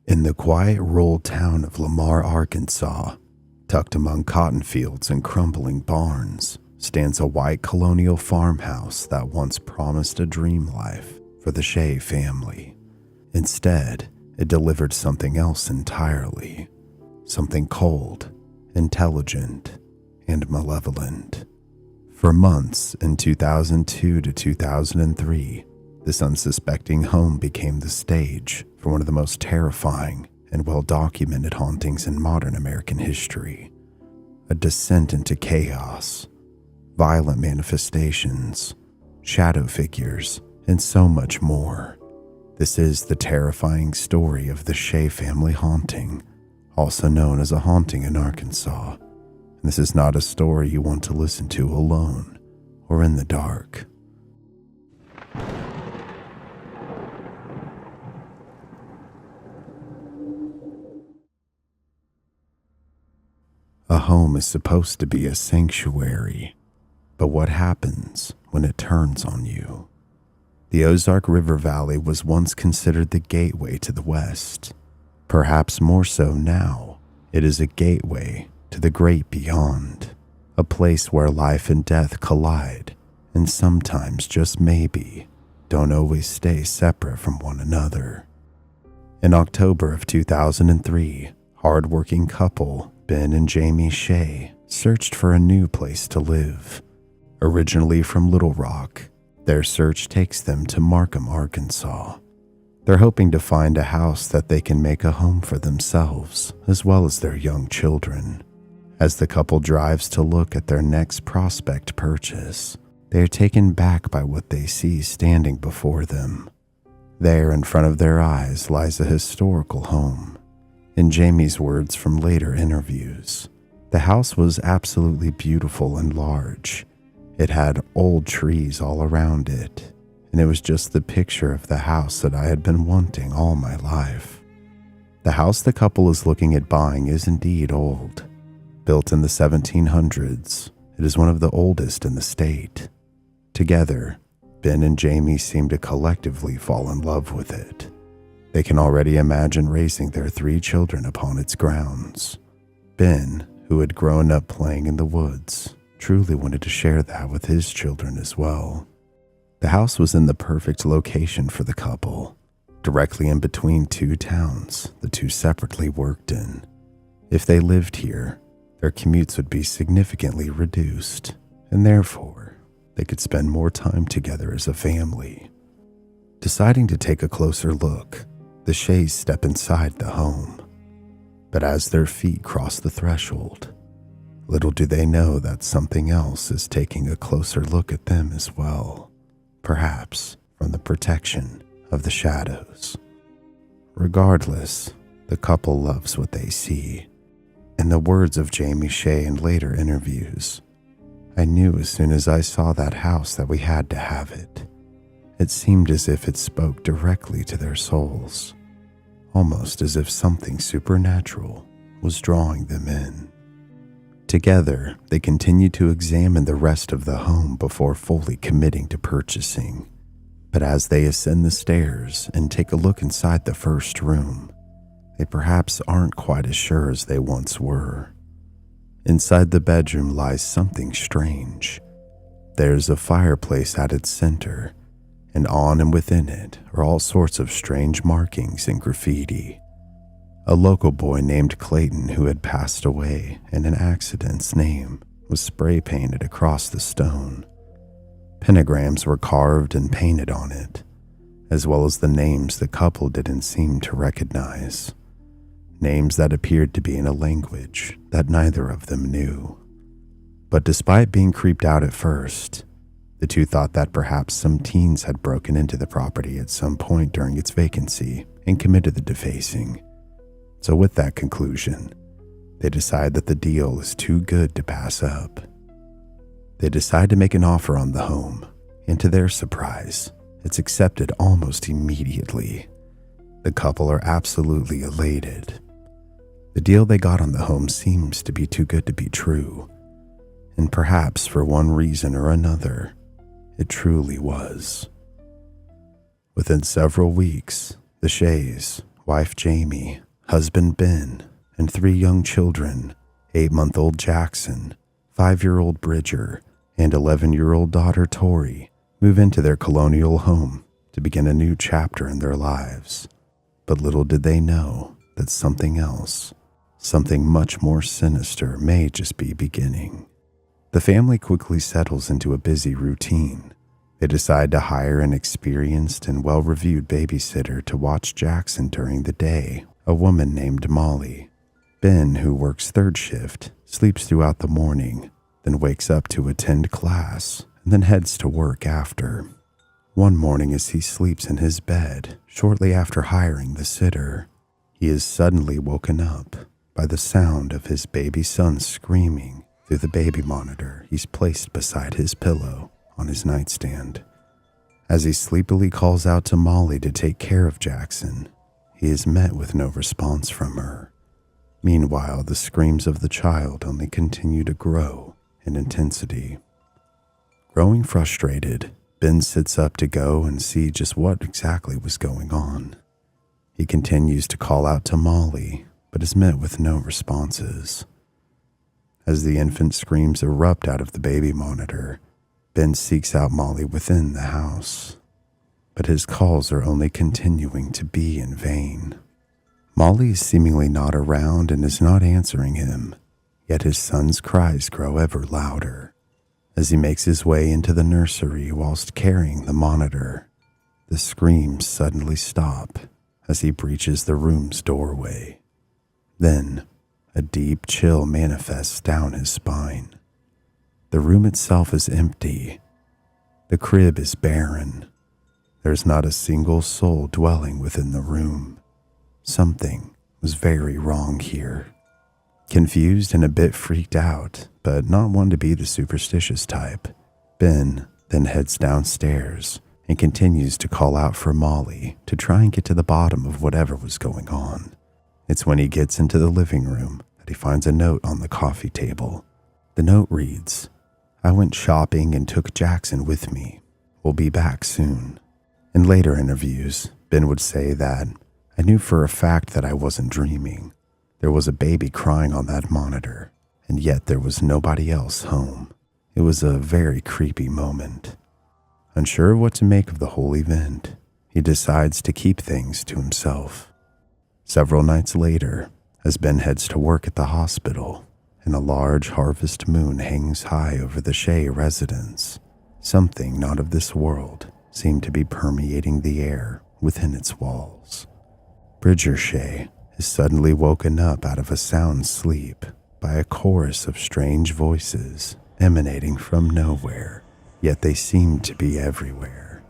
In the quiet rural town of Lamar, Arkansas, tucked among cotton fields and crumbling barns, stands a white colonial farmhouse that once promised a dream life for the Shea family. Instead, it delivered something else entirely, something cold, intelligent, and malevolent. For months in 2002 to 2003, this unsuspecting home became the stage for one of the most terrifying and well-documented hauntings in modern American history. A descent into chaos, violent manifestations, shadow figures, and so much more. This is the terrifying story of the Shea family haunting, also known as a haunting in Arkansas. And this is not a story you want to listen to alone or in the dark. A home is supposed to be a sanctuary, but what happens when it turns on you? The Ozark River Valley was once considered the gateway to the West. Perhaps more so now, it is a gateway to the great beyond, a place where life and death collide, and sometimes, just maybe, don't always stay separate from one another. In October of 2003, hard-working couple Ben and Jamie Shea searched for a new place to live. Originally from Little Rock, their search takes them to Markham, Arkansas. They're hoping to find a house that they can make a home for themselves, as well as their young children. As the couple drives to look at their next prospect purchase, they are taken back by what they see standing before them. There in front of their eyes lies a historical home. In Jamie's words from later interviews, the house was absolutely beautiful and large. It had old trees all around it, and it was just the picture of the house that I had been wanting all my life. The house the couple is looking at buying is indeed old. Built in the 1700s, it is one of the oldest in the state. Together, Ben and Jamie seem to collectively fall in love with it. They can already imagine raising their 3 children upon its grounds. Ben, who had grown up playing in the woods, truly wanted to share that with his children as well. The house was in the perfect location for the couple, directly in between 2 towns the two separately worked in. If they lived here, their commutes would be significantly reduced, and therefore, they could spend more time together as a family. Deciding to take a closer look, the Shays step inside the home. But as their feet cross the threshold, little do they know that something else is taking a closer look at them as well, perhaps from the protection of the shadows. Regardless, the couple loves what they see. In the words of Jamie Shea in later interviews, I knew as soon as I saw that house that we had to have it. It seemed as if it spoke directly to their souls, almost as if something supernatural was drawing them in. Together, they continued to examine the rest of the home before fully committing to purchasing. But as they ascend the stairs and take a look inside the first room, they perhaps aren't quite as sure as they once were. Inside the bedroom lies something strange. There's a fireplace at its center, and on and within it are all sorts of strange markings and graffiti. A local boy named Clayton, who had passed away in an accident's name, was spray painted across the stone. Pentagrams were carved and painted on it, as well as the names the couple didn't seem to recognize. Names that appeared to be in a language that neither of them knew. But despite being creeped out at first, the two thought that perhaps some teens had broken into the property at some point during its vacancy and committed the defacing. So with that conclusion, they decide that the deal is too good to pass up. They decide to make an offer on the home, and to their surprise, it's accepted almost immediately. The couple are absolutely elated. The deal they got on the home seems to be too good to be true, and perhaps for one reason or another, it truly was. Within several weeks, the Shays wife Jamie, husband Ben, and 3 young children, 8-month-old Jackson, 5-year-old Bridger, and 11-year-old daughter Tori, move into their colonial home to begin a new chapter in their lives. But little did they know that something else, something much more sinister, may just be beginning. The family quickly settles into a busy routine. They decide to hire an experienced and well-reviewed babysitter to watch Jackson during the day, a woman named Molly. Ben, who works 3rd shift, sleeps throughout the morning, then wakes up to attend class, and then heads to work after. One morning as he sleeps in his bed, shortly after hiring the sitter, he is suddenly woken up by the sound of his baby son screaming through the baby monitor he's placed beside his pillow on his nightstand. As he sleepily calls out to Molly to take care of Jackson, he is met with no response from her. Meanwhile, the screams of the child only continue to grow in intensity. Growing frustrated, Ben sits up to go and see just what exactly was going on. He continues to call out to Molly, but is met with no responses. As the infant screams erupt out of the baby monitor, Ben seeks out Molly within the house, but his calls are only continuing to be in vain. Molly is seemingly not around and is not answering him, yet his son's cries grow ever louder. As he makes his way into the nursery whilst carrying the monitor, the screams suddenly stop as he breaches the room's doorway. Then, a deep chill manifests down his spine. The room itself is empty. The crib is barren. There's not a single soul dwelling within the room. Something was very wrong here. Confused and a bit freaked out, but not one to be the superstitious type, Ben then heads downstairs and continues to call out for Molly to try and get to the bottom of whatever was going on. It's when he gets into the living room that he finds a note on the coffee table. The note reads, "I went shopping and took Jackson with me. We'll be back soon." In later interviews, Ben would say that, "I knew for a fact that I wasn't dreaming. There was a baby crying on that monitor, and yet there was nobody else home. It was a very creepy moment." Unsure of what to make of the whole event, he decides to keep things to himself. Several nights later, as Ben heads to work at the hospital, and a large harvest moon hangs high over the Shea residence, something not of this world seemed to be permeating the air within its walls. Bridger Shea is suddenly woken up out of a sound sleep by a chorus of strange voices emanating from nowhere, yet they seem to be everywhere.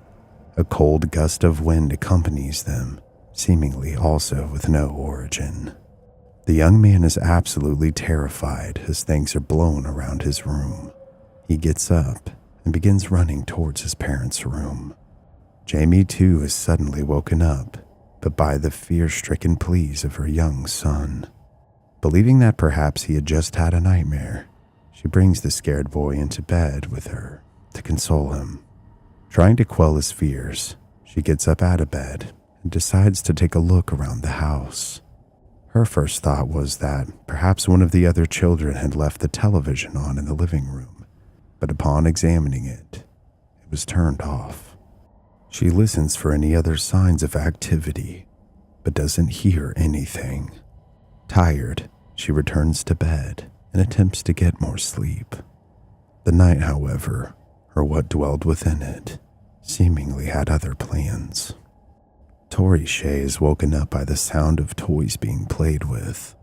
A cold gust of wind accompanies them, seemingly also with no origin. The young man is absolutely terrified as things are blown around his room. He gets up and begins running towards his parents' room. Jamie too is suddenly woken up, but by the fear-stricken pleas of her young son. Believing that perhaps he had just had a nightmare, she brings the scared boy into bed with her to console him. Trying to quell his fears, she gets up out of bed and decides to take a look around the house. Her first thought was that perhaps one of the other children had left the television on in the living room, but upon examining it, it was turned off. She listens for any other signs of activity, but doesn't hear anything. Tired, she returns to bed and attempts to get more sleep. The night, however, or what dwelled within it, seemingly had other plans. Tori Shea is woken up by the sound of toys being played with.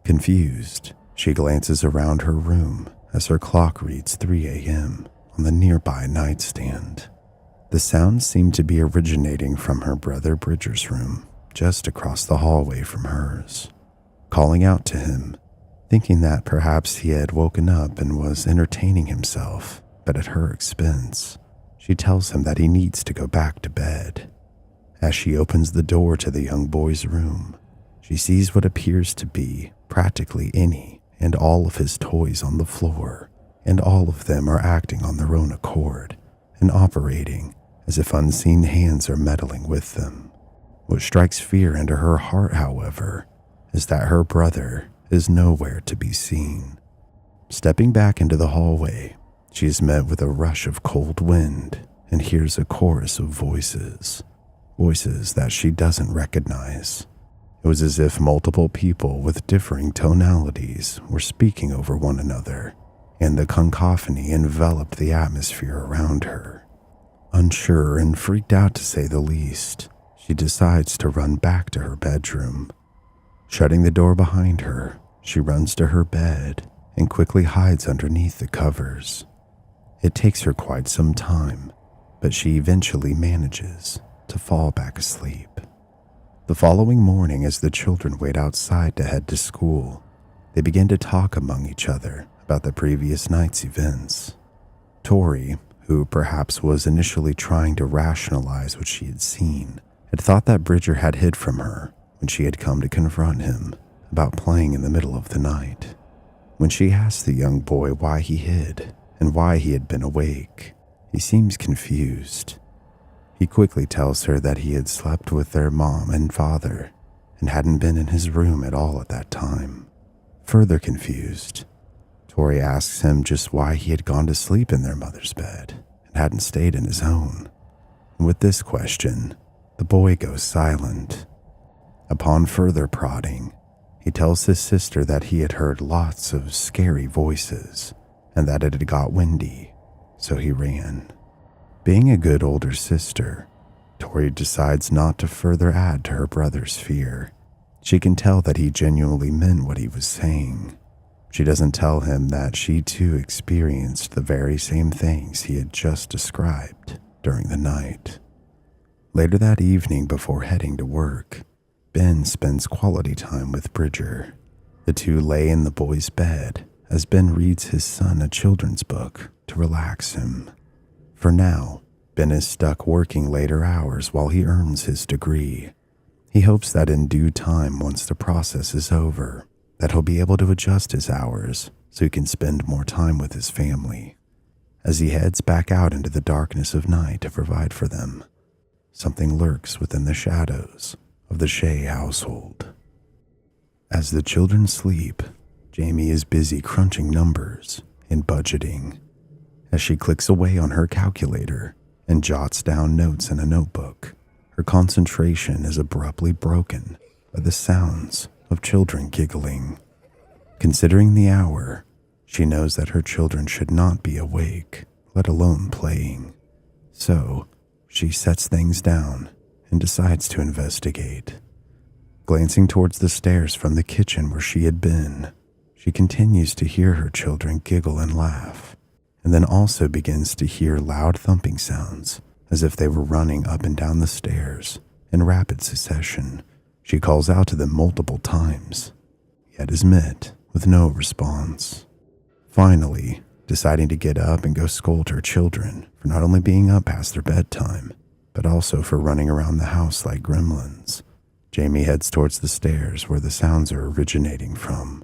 Confused, she glances around her room as her clock reads 3 a.m. on the nearby nightstand. The sounds seem to be originating from her brother Bridger's room, just across the hallway from hers. Calling out to him, thinking that perhaps he had woken up and was entertaining himself, but at her expense, she tells him that he needs to go back to bed. As she opens the door to the young boy's room, she sees what appears to be practically any and all of his toys on the floor, and all of them are acting on their own accord and operating as if unseen hands are meddling with them. What strikes fear into her heart, however, is that her brother is nowhere to be seen. Stepping back into the hallway, she is met with a rush of cold wind and hears a chorus of voices that she doesn't recognize. It was as if multiple people with differing tonalities were speaking over one another, and the cacophony enveloped the atmosphere around her. Unsure and freaked out to say the least, she decides to run back to her bedroom. Shutting the door behind her, she runs to her bed and quickly hides underneath the covers. It takes her quite some time, but she eventually manages to fall back asleep. The following morning, as the children wait outside to head to school, they begin to talk among each other about the previous night's events. Tori, who perhaps was initially trying to rationalize what she had seen, had thought that Bridger had hid from her when she had come to confront him about playing in the middle of the night. When she asked the young boy why he hid and why he had been awake, he seems confused. He quickly tells her that he had slept with their mom and father and hadn't been in his room at all at that time. Further confused, Tori asks him just why he had gone to sleep in their mother's bed and hadn't stayed in his own. And with this question, the boy goes silent. Upon further prodding, he tells his sister that he had heard lots of scary voices and that it had got windy, so he ran. Being a good older sister, Tori decides not to further add to her brother's fear. She can tell that he genuinely meant what he was saying. She doesn't tell him that she too experienced the very same things he had just described during the night. Later that evening, before heading to work, Ben spends quality time with Bridger. The two lay in the boy's bed as Ben reads his son a children's book to relax him. For now, Ben is stuck working later hours while he earns his degree. He hopes that in due time, once the process is over, that he'll be able to adjust his hours so he can spend more time with his family. As he heads back out into the darkness of night to provide for them, something lurks within the shadows of the Shea household. As the children sleep, Jamie is busy crunching numbers and budgeting. As she clicks away on her calculator and jots down notes in a notebook, her concentration is abruptly broken by the sounds of children giggling. Considering the hour, she knows that her children should not be awake, let alone playing. So, she sets things down and decides to investigate. Glancing towards the stairs from the kitchen where she had been, she continues to hear her children giggle and laugh, and then also begins to hear loud thumping sounds as if they were running up and down the stairs in rapid succession. She calls out to them multiple times, yet is met with no response. Finally, deciding to get up and go scold her children for not only being up past their bedtime, but also for running around the house like gremlins, Jamie heads towards the stairs where the sounds are originating from.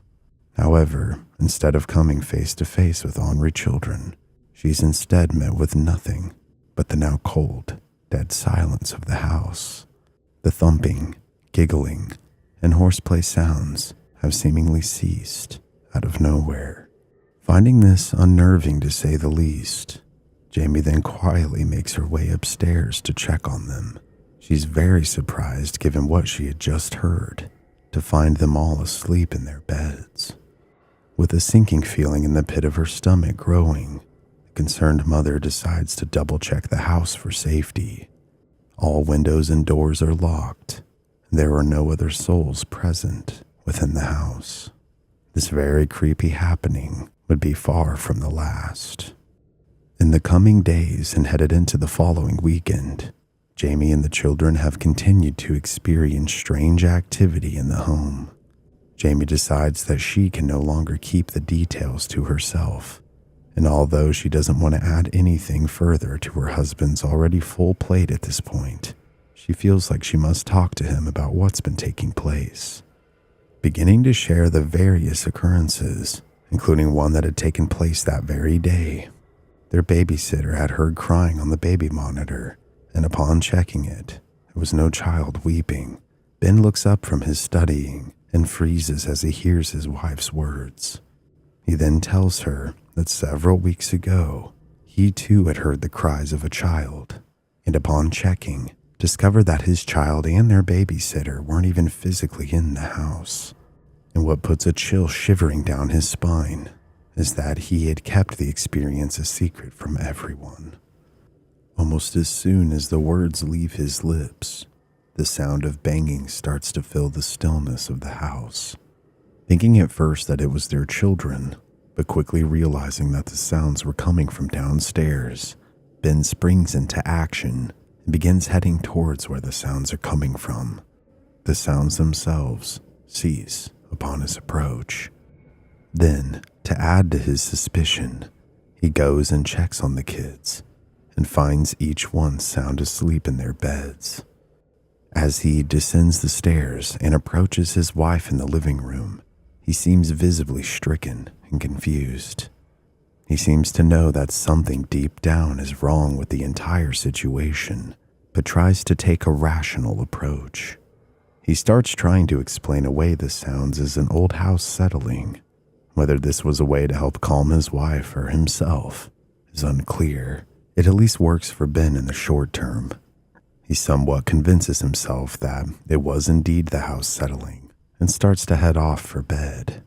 However, instead of coming face to face with ornery children, she's instead met with nothing but the now cold, dead silence of the house. The thumping, giggling, and horseplay sounds have seemingly ceased out of nowhere. Finding this unnerving to say the least, Jamie then quietly makes her way upstairs to check on them. She's very surprised, given what she had just heard, to find them all asleep in their beds. With a sinking feeling in the pit of her stomach growing, the concerned mother decides to double-check the house for safety. All windows and doors are locked, and there are no other souls present within the house. This very creepy happening would be far from the last. In the coming days and headed into the following weekend, Jamie and the children have continued to experience strange activity in the home. Jamie decides that she can no longer keep the details to herself, and although she doesn't want to add anything further to her husband's already full plate at this point, she feels like she must talk to him about what's been taking place. Beginning to share the various occurrences, including one that had taken place that very day, their babysitter had heard crying on the baby monitor, and upon checking it, There was no child weeping. Ben looks up from his studying and freezes as he hears his wife's words. He then tells her that several weeks ago, he too had heard the cries of a child, and upon checking, discovered that his child and their babysitter weren't even physically in the house. And what puts a chill shivering down his spine is that he had kept the experience a secret from everyone. Almost as soon as the words leave his lips, the sound of banging starts to fill the stillness of the house. Thinking at first that it was their children, but quickly realizing that the sounds were coming from downstairs, Ben springs into action and begins heading towards where the sounds are coming from. The sounds themselves cease upon his approach. Then, to add to his suspicion, he goes and checks on the kids and finds each one sound asleep in their beds. As he descends the stairs and approaches his wife in the living room, he seems visibly stricken and confused. He seems to know that something deep down is wrong with the entire situation, but tries to take a rational approach. He starts trying to explain away the sounds as an old house settling. Whether this was a way to help calm his wife or himself is unclear. It at least works for Ben in the short term. He somewhat convinces himself that it was indeed the house settling and starts to head off for bed.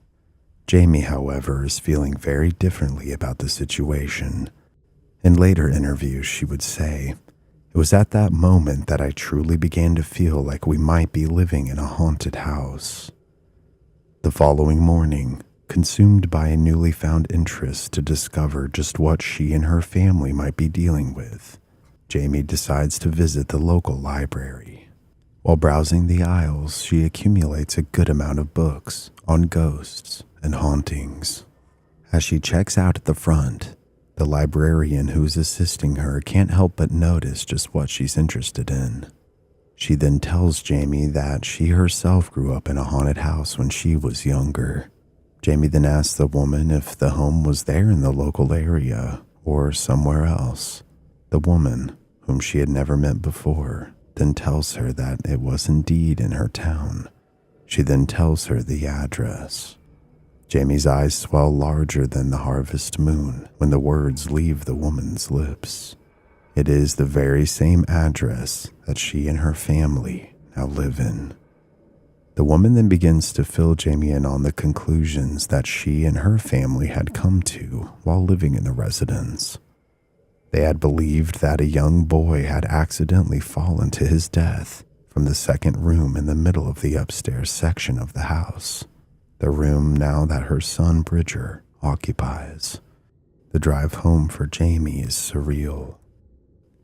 Jamie, however, is feeling very differently about the situation. In later interviews, she would say, "It was at that moment that I truly began to feel like we might be living in a haunted house." The following morning, consumed by a newly found interest to discover just what she and her family might be dealing with, Jamie decides to visit the local library. While browsing the aisles, she accumulates a good amount of books on ghosts and hauntings. As she checks out at the front, the librarian who's assisting her can't help but notice just what she's interested in. She then tells Jamie that she herself grew up in a haunted house when she was younger. Jamie then asks the woman if the home was there in the local area or somewhere else. The woman, whom she had never met before, then tells her that it was indeed in her town. She then tells her the address. Jamie's eyes swell larger than the harvest moon when the words leave the woman's lips. It is the very same address that she and her family now live in. The woman then begins to fill Jamie in on the conclusions that she and her family had come to while living in the residence. They had believed that a young boy had accidentally fallen to his death from the second room in the middle of the upstairs section of the house, the room now that her son Bridger occupies. The drive home for Jamie is surreal.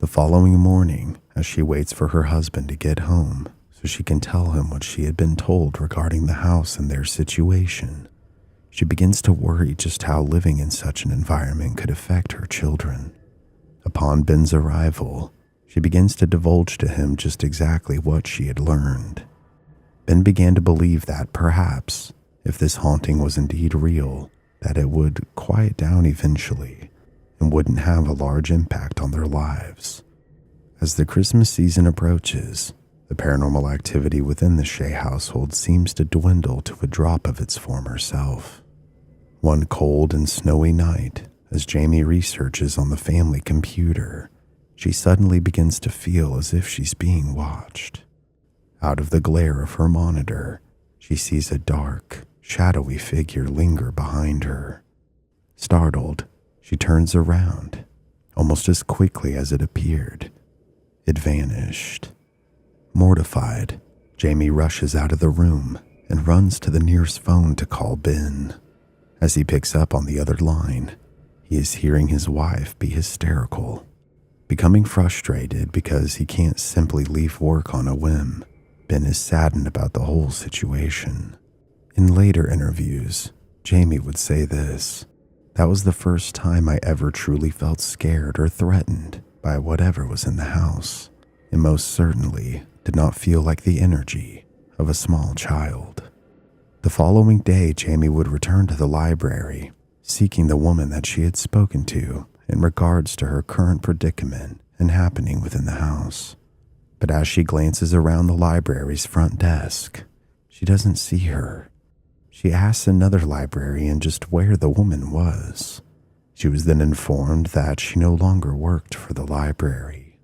The following morning, as she waits for her husband to get home so she can tell him what she had been told regarding the house and their situation, she begins to worry just how living in such an environment could affect her children. Upon Ben's arrival, she begins to divulge to him just exactly what she had learned. Ben began to believe that perhaps, if this haunting was indeed real, that it would quiet down eventually and wouldn't have a large impact on their lives. As the Christmas season approaches, the paranormal activity within the Shea household seems to dwindle to a drop of its former self. One cold and snowy night, as Jamie researches on the family computer, she suddenly begins to feel as if she's being watched. Out of the glare of her monitor, she sees a dark, shadowy figure linger behind her. Startled, she turns around. Almost as quickly as it appeared, it vanished. Mortified, Jamie rushes out of the room and runs to the nearest phone to call Ben. As he picks up on the other line, he is hearing his wife be hysterical. Becoming frustrated because he can't simply leave work on a whim, Ben is saddened about the whole situation. In later interviews, Jamie would say this: "That was the first time I ever truly felt scared or threatened by whatever was in the house, and most certainly did not feel like the energy of a small child." The following day, Jamie would return to the library, seeking the woman that she had spoken to in regards to her current predicament and happening within the house. But as she glances around the library's front desk, she doesn't see her. She asks another librarian just where the woman was. She was then informed that she no longer worked for the library.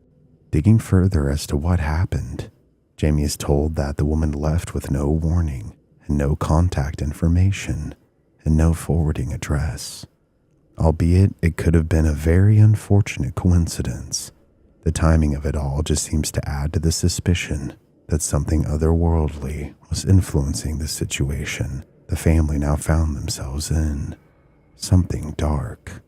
Digging further as to what happened, Jamie is told that the woman left with no warning and no contact information and no forwarding address. Albeit it could have been a very unfortunate coincidence, the timing of it all just seems to add to the suspicion that something otherworldly was influencing the situation the family now found themselves in. Something dark.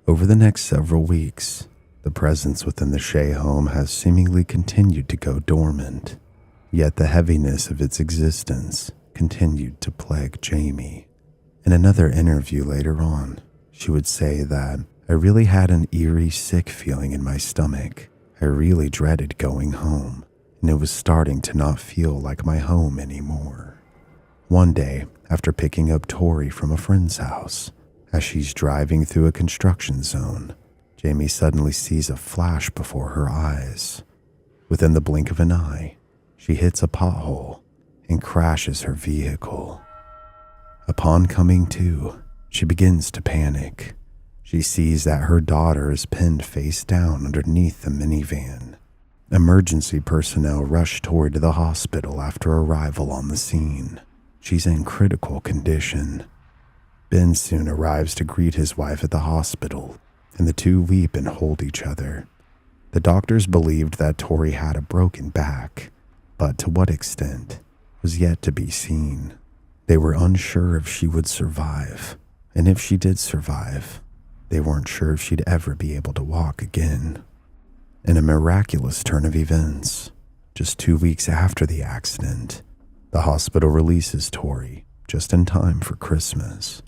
Over the next several weeks, the presence within the Shea home has seemingly continued to go dormant, yet the heaviness of its existence continued to plague Jamie. In another interview later on, she would say that, "I really had an eerie, sick feeling in my stomach. I really dreaded going home, and it was starting to not feel like my home anymore." One day, after picking up Tori from a friend's house, as she's driving through a construction zone, Jamie suddenly sees a flash before her eyes. Within the blink of an eye, she hits a pothole and crashes her vehicle. Upon coming to, she begins to panic. She sees that her daughter is pinned face down underneath the minivan. Emergency personnel rush Tori to the hospital after arrival on the scene. She's in critical condition. Ben soon arrives to greet his wife at the hospital, and the two weep and hold each other. The doctors believed that Tori had a broken back, but to what extent was yet to be seen. They were unsure if she would survive, and if she did survive, they weren't sure if she'd ever be able to walk again. In a miraculous turn of events, just 2 weeks after the accident, the hospital releases Tori just in time for Christmas.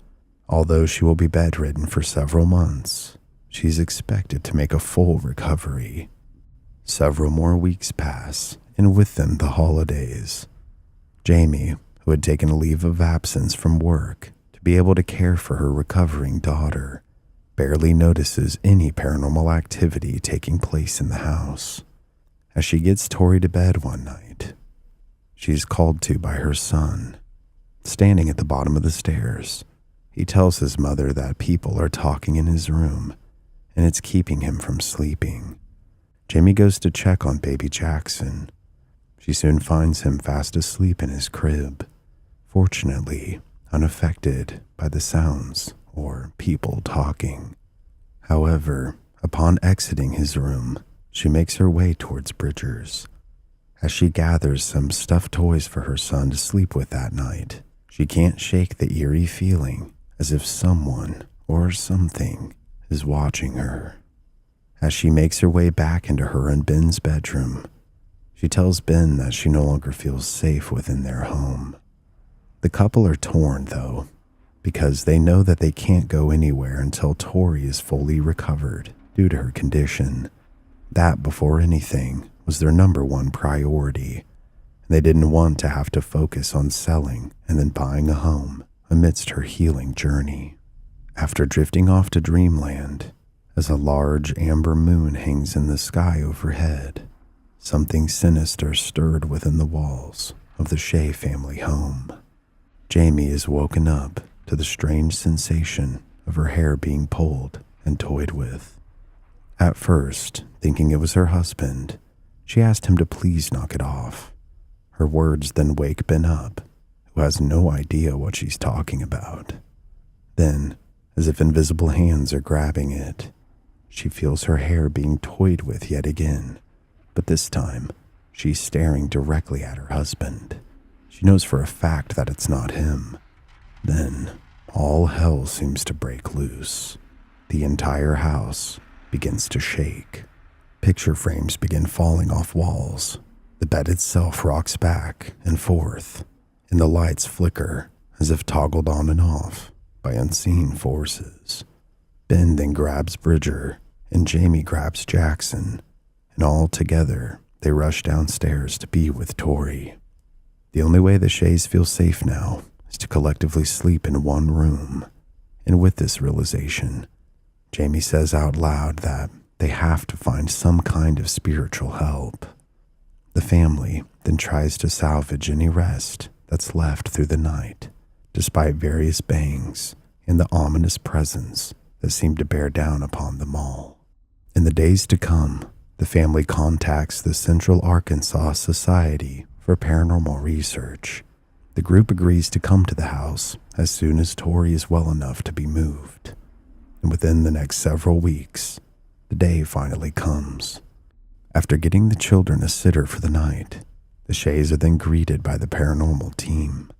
Although she will be bedridden for several months, she's expected to make a full recovery. Several more weeks pass, and with them the holidays. Jamie, who had taken a leave of absence from work to be able to care for her recovering daughter, barely notices any paranormal activity taking place in the house. As she gets Tori to bed one night, she's called to by her son. Standing at the bottom of the stairs, he tells his mother that people are talking in his room, and it's keeping him from sleeping. Jamie goes to check on baby Jackson. She soon finds him fast asleep in his crib, fortunately unaffected by the sounds or people talking. However, upon exiting his room, she makes her way towards Bridger's. As she gathers some stuffed toys for her son to sleep with that night, she can't shake the eerie feeling as if someone or something is watching her. As she makes her way back into her and Ben's bedroom, she tells Ben that she no longer feels safe within their home. The couple are torn, though, because they know that they can't go anywhere until Tori is fully recovered due to her condition. That, before anything, was their number one priority. They didn't want to have to focus on selling and then buying a home amidst her healing journey. After drifting off to dreamland, as a large amber moon hangs in the sky overhead, something sinister stirred within the walls of the Shea family home. Jamie is woken up to the strange sensation of her hair being pulled and toyed with. At first, thinking it was her husband, she asked him to please knock it off. Her words then wake Ben up, who has no idea what she's talking about. Then, as if invisible hands are grabbing it, she feels her hair being toyed with yet again, but this time, she's staring directly at her husband. She knows for a fact that it's not him. Then, all hell seems to break loose. The entire house begins to shake. Picture frames begin falling off walls. The bed itself rocks back and forth, and the lights flicker as if toggled on and off by unseen forces. Ben then grabs Bridger, and Jamie grabs Jackson, and all together they rush downstairs to be with Tori. The only way the Shays feel safe now is to collectively sleep in one room, and with this realization, Jamie says out loud that they have to find some kind of spiritual help. The family then tries to salvage any rest that's left through the night, despite various bangs and the ominous presence that seemed to bear down upon them all. In the days to come, the family contacts the Central Arkansas Society for Paranormal Research. The group agrees to come to the house as soon as Tori is well enough to be moved. And within the next several weeks, the day finally comes. After getting the children a sitter for the night, the Shays are then greeted by the paranormal team.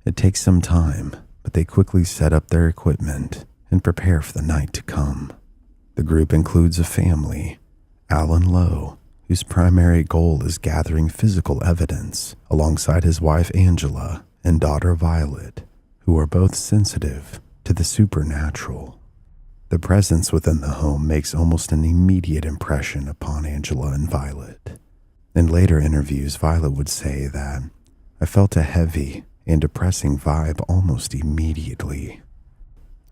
It takes some time, but they quickly set up their equipment and prepare for the night to come. The group includes a family, Alan Lowe, whose primary goal is gathering physical evidence, alongside his wife Angela and daughter Violet, who are both sensitive to the supernatural. The presence within the home makes almost an immediate impression upon Angela and Violet. In later interviews, Violet would say that, "I felt a heavy and depressing vibe almost immediately."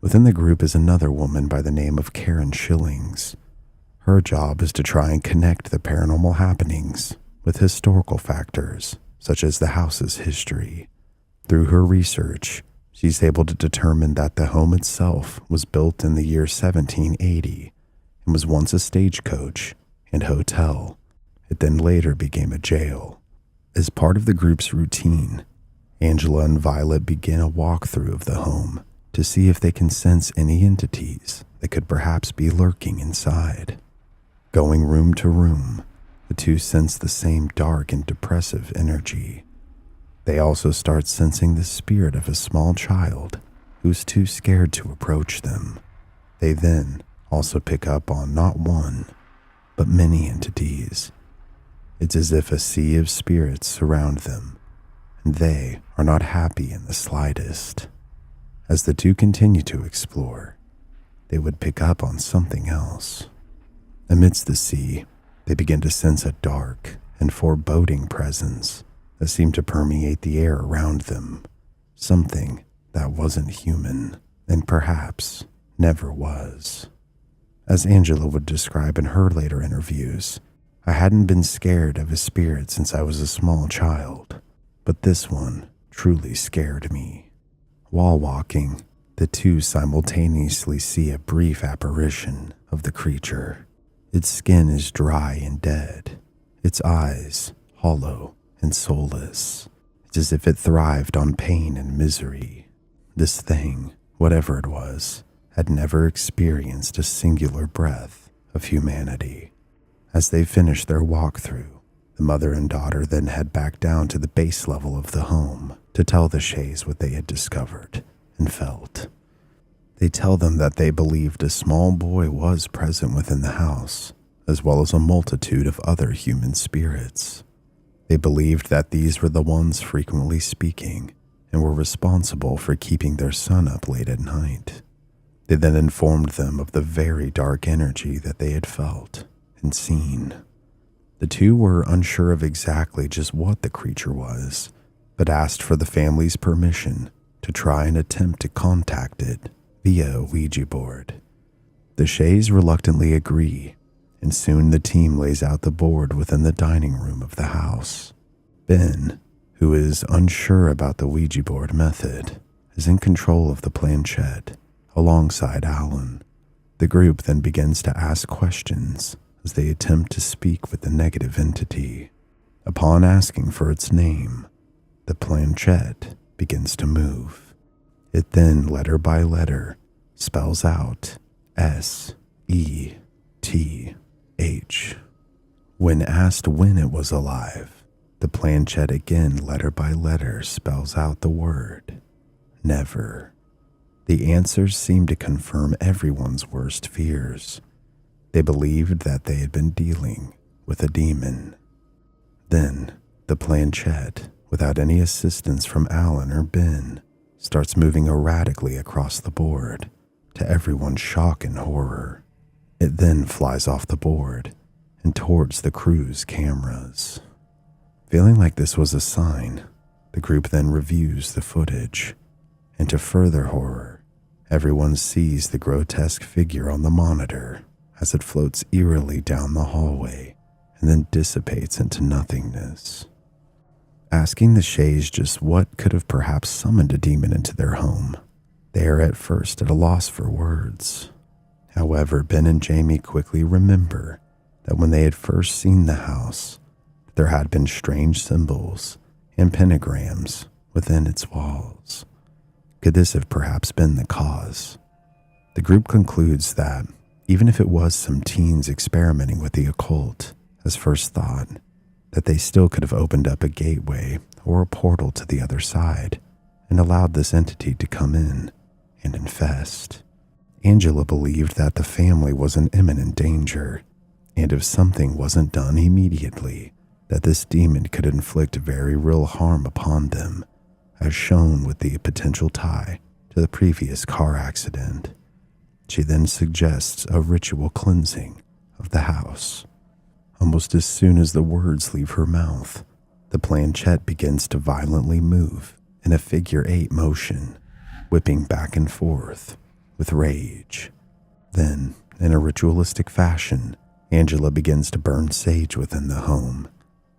Within the group is another woman by the name of Karen Schillings. Her job is to try and connect the paranormal happenings with historical factors, such as the house's history. Through her research, she's able to determine that the home itself was built in the year 1780 and was once a stagecoach and hotel. It then later became a jail. As part of the group's routine, Angela and Violet begin a walkthrough of the home to see if they can sense any entities that could perhaps be lurking inside. Going room to room, the two sense the same dark and depressive energy. They also start sensing the spirit of a small child who's too scared to approach them. They then also pick up on not one, but many entities. It's as if a sea of spirits surround them, and they are not happy in the slightest. As the two continue to explore, they would pick up on something else. Amidst the sea, they begin to sense a dark and foreboding presence that seemed to permeate the air around them, something that wasn't human and perhaps never was. As Angela would describe in her later interviews, "I hadn't been scared of a spirit since I was a small child, but this one truly scared me." While walking, the two simultaneously see a brief apparition of the creature. Its skin is dry and dead, its eyes hollow and soulless. It's as if it thrived on pain and misery. This thing, whatever it was, had never experienced a singular breath of humanity. As they finish their walkthrough, the mother and daughter then head back down to the base level of the home to tell the Shays what they had discovered and felt. They tell them that they believed a small boy was present within the house, as well as a multitude of other human spirits. They believed that these were the ones frequently speaking and were responsible for keeping their son up late at night. They then informed them of the very dark energy that they had felt and seen. The two were unsure of exactly just what the creature was, but asked for the family's permission to try and attempt to contact it via a Ouija board. The Shays reluctantly agree, and soon the team lays out the board within the dining room of the house. Ben, who is unsure about the Ouija board method, is in control of the planchette alongside Alan. The group then begins to ask questions as they attempt to speak with the negative entity. Upon asking for its name, the planchette begins to move. It then, letter by letter, spells out S-E-T-H. When asked when it was alive, the planchette again, letter by letter, spells out the word never. The answers seem to confirm everyone's worst fears. They believed that they had been dealing with a demon. Then, the planchette, without any assistance from Alan or Ben, starts moving erratically across the board, to everyone's shock and horror. It then flies off the board and towards the crew's cameras. Feeling like this was a sign, the group then reviews the footage, and to further horror, everyone sees the grotesque figure on the monitor as it floats eerily down the hallway and then dissipates into nothingness. Asking the Sheas just what could have perhaps summoned a demon into their home, they are at first at a loss for words. However, Ben and Jamie quickly remember that when they had first seen the house, there had been strange symbols and pentagrams within its walls. Could this have perhaps been the cause? The group concludes that even if it was some teens experimenting with the occult, as first thought, that they still could have opened up a gateway or a portal to the other side and allowed this entity to come in and infest. Angela believed that the family was in imminent danger, and if something wasn't done immediately, that this demon could inflict very real harm upon them, as shown with the potential tie to the previous car accident. She then suggests a ritual cleansing of the house. Almost as soon as the words leave her mouth, the planchette begins to violently move in a figure-8 motion, whipping back and forth with rage. Then, in a ritualistic fashion, Angela begins to burn sage within the home,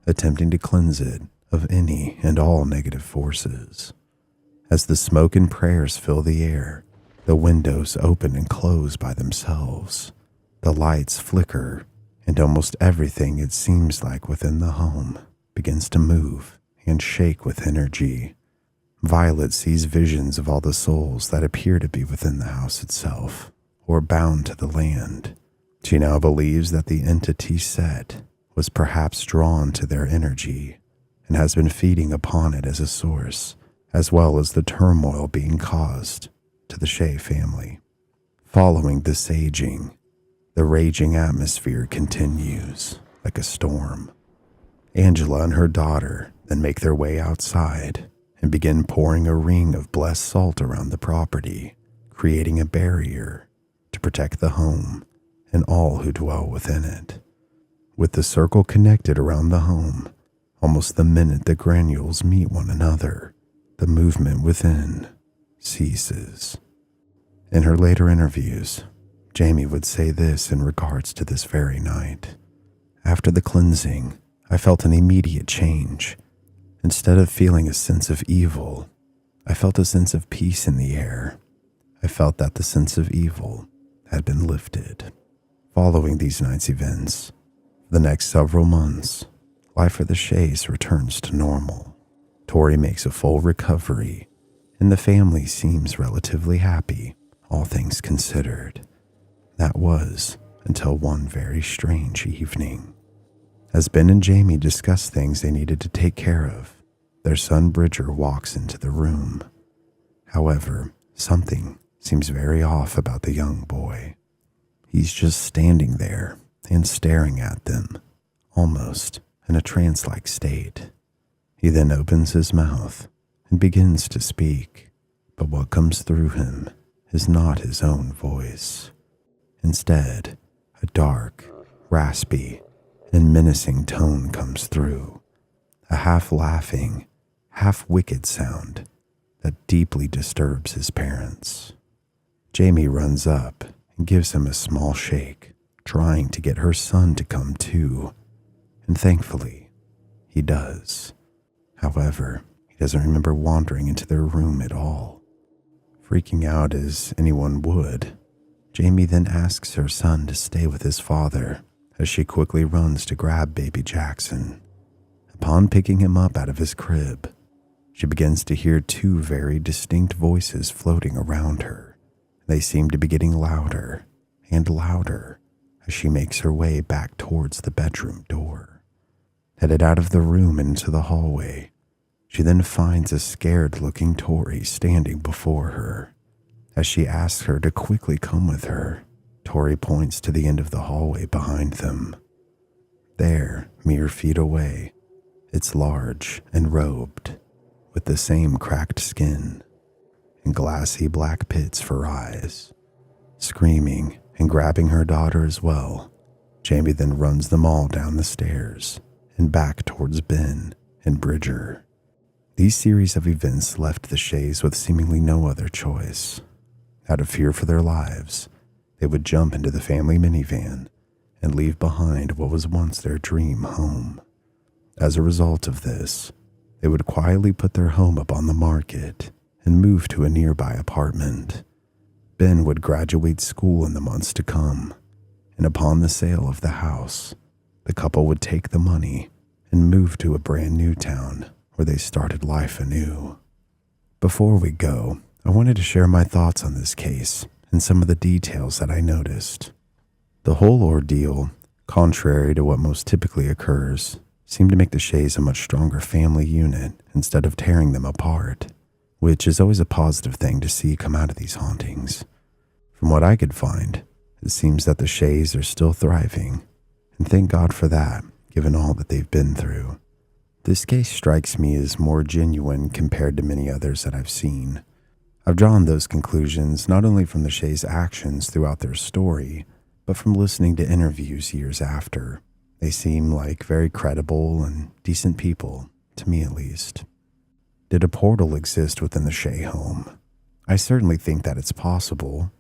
attempting to cleanse it of any and all negative forces. As the smoke and prayers fill the air, the windows open and close by themselves. The lights flicker, and almost everything it seems like within the home begins to move and shake with energy. Violet sees visions of all the souls that appear to be within the house itself, or bound to the land. She now believes that the entity Set was perhaps drawn to their energy and has been feeding upon it as a source, as well as the turmoil being caused to the Shea family. Following the saging, the raging atmosphere continues like a storm. Angela and her daughter then make their way outside and begin pouring a ring of blessed salt around the property, creating a barrier to protect the home and all who dwell within it. With the circle connected around the home, almost the minute the granules meet one another, the movement within ceases. In her later interviews, Jamie would say this in regards to this very night. After the cleansing, I felt an immediate change. Instead of feeling a sense of evil, I felt a sense of peace in the air. I felt that the sense of evil had been lifted. Following these night's events, for the next several months, life for the Sheas returns to normal. Tori makes a full recovery, and the family seems relatively happy, all things considered. That was until one very strange evening. As Ben and Jamie discuss things they needed to take care of, their son Bridger walks into the room. However, something seems very off about the young boy. He's just standing there and staring at them, almost in a trance-like state. He then opens his mouth and begins to speak, but what comes through him is not his own voice. Instead, a dark, raspy, and menacing tone comes through, a half-laughing, half-wicked sound that deeply disturbs his parents. Jamie runs up and gives him a small shake, trying to get her son to come too, and thankfully, he does. However, he doesn't remember wandering into their room at all. Freaking out as anyone would, Jamie then asks her son to stay with his father as she quickly runs to grab baby Jackson. Upon picking him up out of his crib, she begins to hear two very distinct voices floating around her. They seem to be getting louder and louder as she makes her way back towards the bedroom door. Headed out of the room and into the hallway, she then finds a scared-looking Tori standing before her. As she asks her to quickly come with her, Tori points to the end of the hallway behind them. There, mere feet away, it's large and robed, with the same cracked skin and glassy black pits for eyes. Screaming and grabbing her daughter as well, Jamie then runs them all down the stairs and back towards Ben and Bridger. These series of events left the Sheas with seemingly no other choice. Out of fear for their lives, they would jump into the family minivan and leave behind what was once their dream home. As a result of this, they would quietly put their home up on the market and move to a nearby apartment. Ben would graduate school in the months to come, and upon the sale of the house, the couple would take the money and move to a brand new town where they started life anew. Before we go, I wanted to share my thoughts on this case and some of the details that I noticed. The whole ordeal, contrary to what most typically occurs, seemed to make the Sheas a much stronger family unit instead of tearing them apart, which is always a positive thing to see come out of these hauntings. From what I could find, it seems that the Sheas are still thriving, and thank God for that, given all that they've been through. This case strikes me as more genuine compared to many others that I've seen. I've drawn those conclusions not only from the Shea's actions throughout their story, but from listening to interviews years after. They seem like very credible and decent people, to me at least. Did a portal exist within the Shea home? I certainly think that it's possible,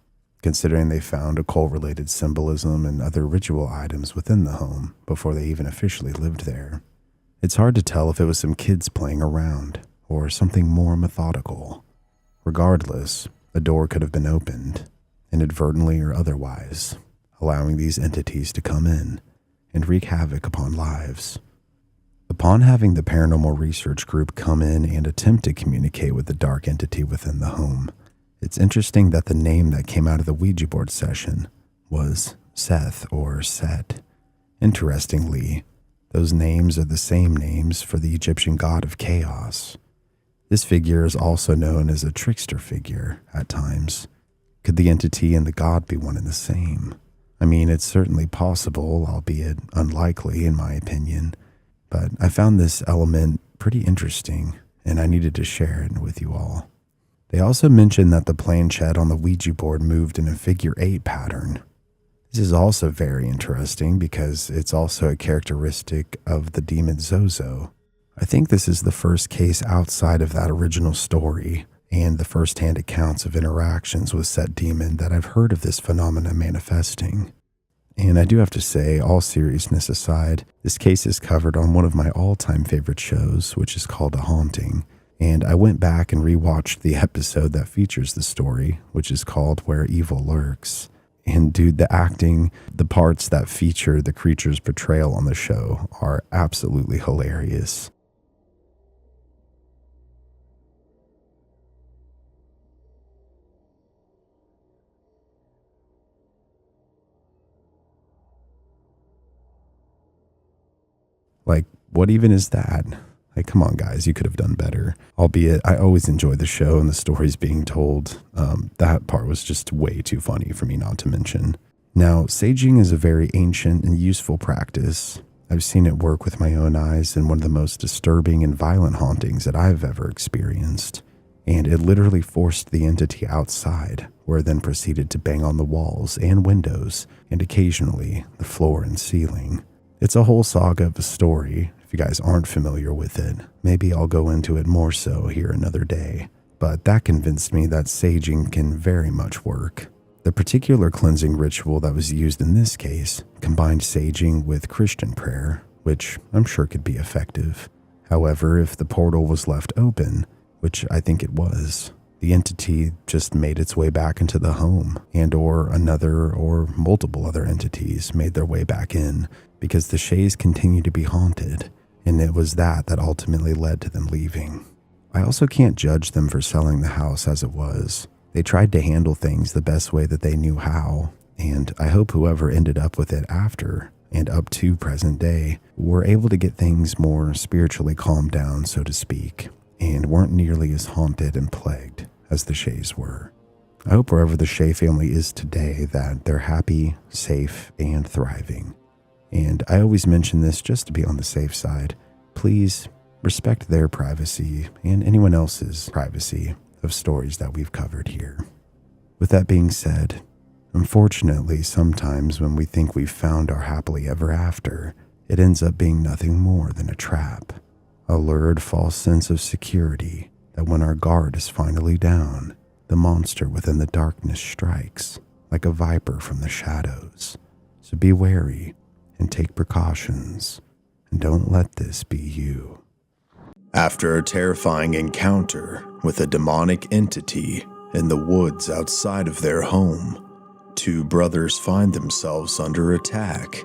considering they found occult-related symbolism and other ritual items within the home before they even officially lived there. It's hard to tell if it was some kids playing around or something more methodical. Regardless, a door could have been opened, inadvertently or otherwise, allowing these entities to come in and wreak havoc upon lives. Upon having the paranormal research group come in and attempt to communicate with the dark entity within the home, it's interesting that the name that came out of the Ouija board session was Seth or Set. Interestingly, those names are the same names for the Egyptian god of chaos. This figure is also known as a trickster figure at times. Could the entity and the god be one and the same? I mean, it's certainly possible, albeit unlikely in my opinion, but I found this element pretty interesting and I needed to share it with you all. They also mentioned that the planchette on the Ouija board moved in a figure 8 pattern. This is also very interesting because it's also a characteristic of the demon Zozo. I think this is the first case outside of that original story and the first-hand accounts of interactions with said demon that I've heard of this phenomenon manifesting. And I do have to say, all seriousness aside, this case is covered on one of my all-time favorite shows, which is called A Haunting. And I went back and rewatched the episode that features the story, which is called Where Evil Lurks. And dude, the acting, the parts that feature the creature's portrayal on the show are absolutely hilarious. Like, what even is that? Like, come on, guys, you could have done better. Albeit, I always enjoy the show and the stories being told. That part was just way too funny for me not to mention. Now, saging is a very ancient and useful practice. I've seen it work with my own eyes in one of the most disturbing and violent hauntings that I've ever experienced. And it literally forced the entity outside, where it then proceeded to bang on the walls and windows, and occasionally the floor and ceiling. It's a whole saga of a story. If you guys aren't familiar with it, maybe I'll go into it more so here another day. But that convinced me that saging can very much work. The particular cleansing ritual that was used in this case combined saging with Christian prayer, which I'm sure could be effective. However, if the portal was left open, which I think it was, the entity just made its way back into the home, and or another or multiple other entities made their way back in, because the Sheas continue to be haunted, and it was that ultimately led to them leaving. I also can't judge them for selling the house as it was. They tried to handle things the best way that they knew how, and I hope whoever ended up with it after and up to present day were able to get things more spiritually calmed down, so to speak, and weren't nearly as haunted and plagued as the Sheas were. I hope wherever the Shea family is today that they're happy, safe, and thriving. And I always mention this just to be on the safe side. Please respect their privacy and anyone else's privacy of stories that we've covered here. With that being said, unfortunately, sometimes when we think we've found our happily ever after, it ends up being nothing more than a trap, a lurid false sense of security that when our guard is finally down, the monster within the darkness strikes like a viper from the shadows, So be wary and take precautions, and don't let this be you. After a terrifying encounter with a demonic entity in the woods outside of their home, two brothers find themselves under attack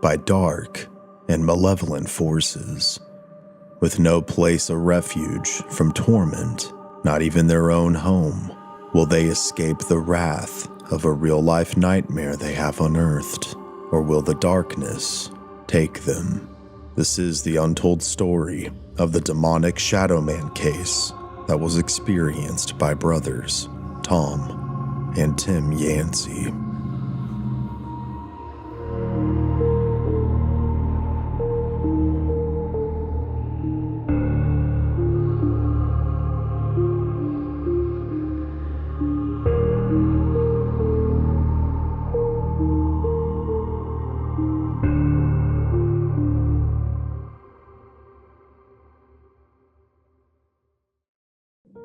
by dark and malevolent forces. With no place of refuge from torment, not even their own home, will they escape the wrath of a real-life nightmare they have unearthed, or will the darkness take them? This is the untold story of the demonic Shadowman case that was experienced by brothers Tom and Tim Yancey.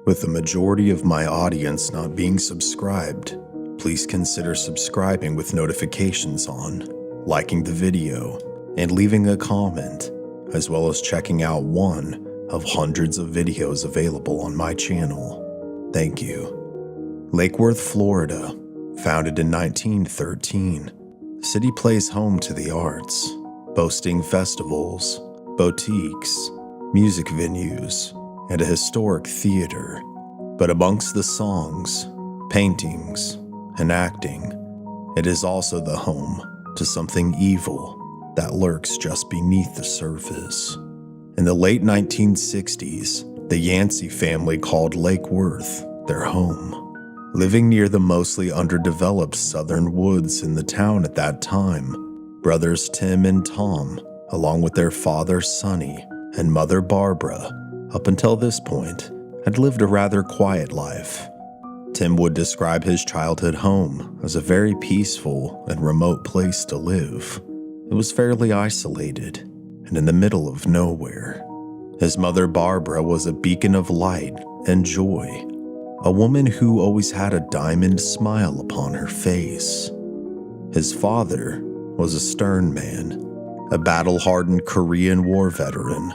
With the majority of my audience not being subscribed, please consider subscribing with notifications on, liking the video, and leaving a comment, as well as checking out one of hundreds of videos available on my channel. Thank you. Lake Worth, Florida, founded in 1913, the city plays home to the arts, boasting festivals, boutiques, music venues, and a historic theater. But amongst the songs, paintings, and acting, it is also the home to something evil that lurks just beneath the surface. In the late 1960s, the Yancey family called Lake Worth their home. Living near the mostly underdeveloped southern woods in the town at that time, brothers Tim and Tom, along with their father Sonny and mother Barbara, up until this point, had lived a rather quiet life. Tim would describe his childhood home as a very peaceful and remote place to live. It was fairly isolated and in the middle of nowhere. His mother Barbara was a beacon of light and joy, a woman who always had a diamond smile upon her face. His father was a stern man, a battle-hardened Korean War veteran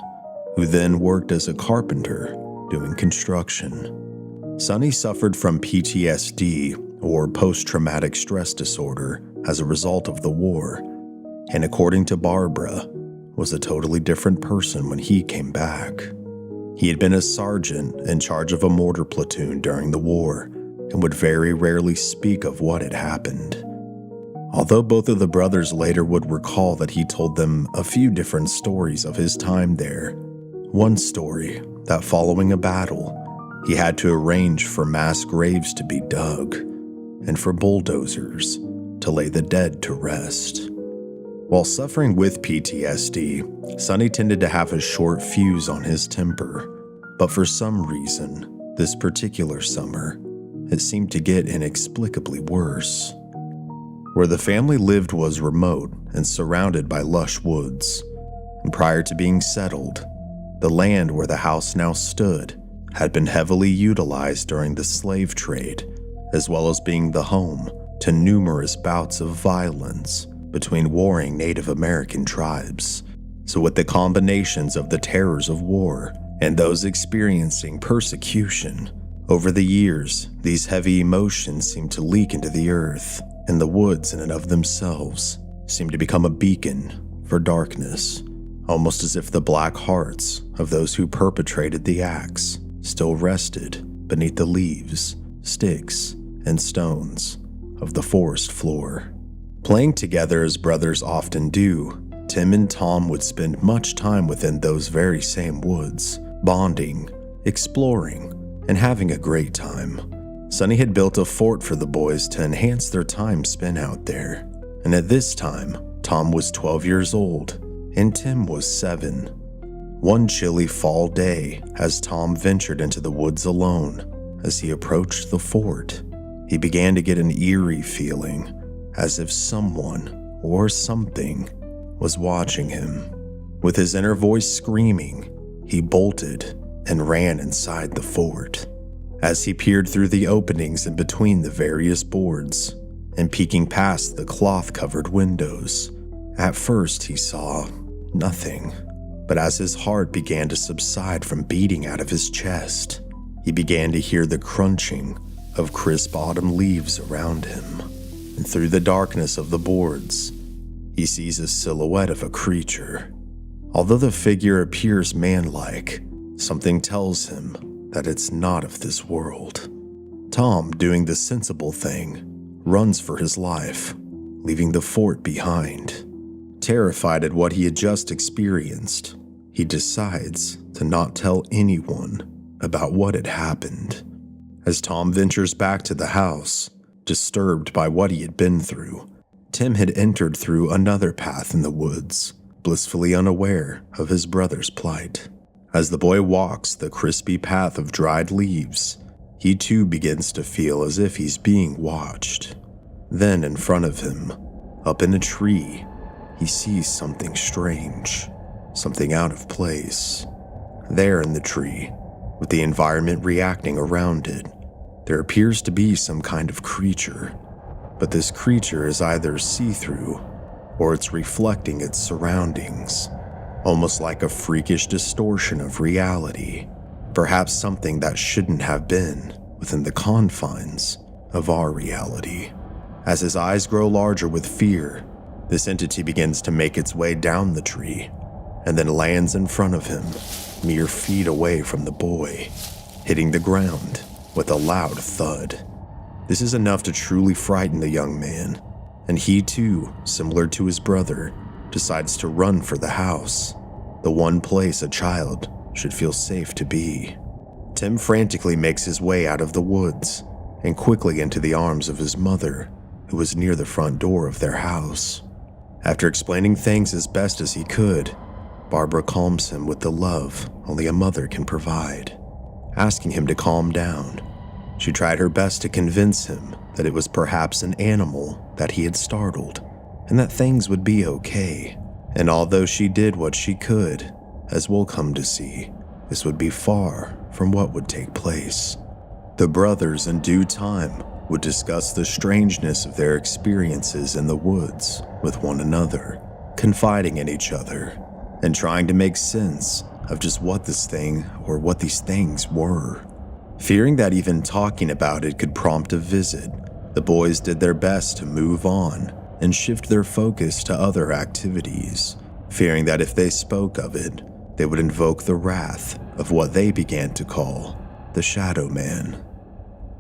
who then worked as a carpenter doing construction. Sonny suffered from PTSD, or post-traumatic stress disorder, as a result of the war, and according to Barbara, was a totally different person when he came back. He had been a sergeant in charge of a mortar platoon during the war, and would very rarely speak of what had happened. Although both of the brothers later would recall that he told them a few different stories of his time there. One story that following a battle, he had to arrange for mass graves to be dug and for bulldozers to lay the dead to rest. While suffering with PTSD, Sonny tended to have a short fuse on his temper, but for some reason, this particular summer, it seemed to get inexplicably worse. Where the family lived was remote and surrounded by lush woods, and prior to being settled, the land where the house now stood had been heavily utilized during the slave trade, as well as being the home to numerous bouts of violence between warring Native American tribes. So with the combinations of the terrors of war and those experiencing persecution, over the years, these heavy emotions seemed to leak into the earth, and the woods in and of themselves seemed to become a beacon for darkness, almost as if the black hearts of those who perpetrated the acts still rested beneath the leaves, sticks, and stones of the forest floor. Playing together as brothers often do, Tim and Tom would spend much time within those very same woods, bonding, exploring, and having a great time. Sonny had built a fort for the boys to enhance their time spent out there, and at this time, Tom was 12 years old and Tim was 7. One chilly fall day, as Tom ventured into the woods alone, as he approached the fort, he began to get an eerie feeling, as if someone or something was watching him. With his inner voice screaming, he bolted and ran inside the fort. As he peered through the openings in between the various boards, and peeking past the cloth-covered windows. At first, he saw nothing, but as his heart began to subside from beating out of his chest, he began to hear the crunching of crisp autumn leaves around him. And through the darkness of the boards, he sees a silhouette of a creature. Although the figure appears man-like, something tells him that it's not of this world. Tom, doing the sensible thing, runs for his life, leaving the fort behind. Terrified at what he had just experienced, he decides to not tell anyone about what had happened. As Tom ventures back to the house, disturbed by what he had been through, Tim had entered through another path in the woods, blissfully unaware of his brother's plight. As the boy walks the crispy path of dried leaves, he too begins to feel as if he's being watched. Then in front of him, up in a tree, he sees something strange, something out of place. There in the tree, with the environment reacting around it, there appears to be some kind of creature, but this creature is either see-through or it's reflecting its surroundings, almost like a freakish distortion of reality, perhaps something that shouldn't have been within the confines of our reality. As his eyes grow larger with fear, this entity begins to make its way down the tree and then lands in front of him, mere feet away from the boy, hitting the ground with a loud thud. This is enough to truly frighten the young man, and he too, similar to his brother, decides to run for the house, the one place a child should feel safe to be. Tim frantically makes his way out of the woods and quickly into the arms of his mother, who was near the front door of their house. After explaining things as best as he could, Barbara calms him with the love only a mother can provide, asking him to calm down. She tried her best to convince him that it was perhaps an animal that he had startled, and that things would be okay. And although she did what she could, as we'll come to see, this would be far from what would take place. The brothers in due time would discuss the strangeness of their experiences in the woods with one another, confiding in each other, and trying to make sense of just what this thing or what these things were. Fearing that even talking about it could prompt a visit, the boys did their best to move on and shift their focus to other activities, fearing that if they spoke of it, they would invoke the wrath of what they began to call the Shadowman.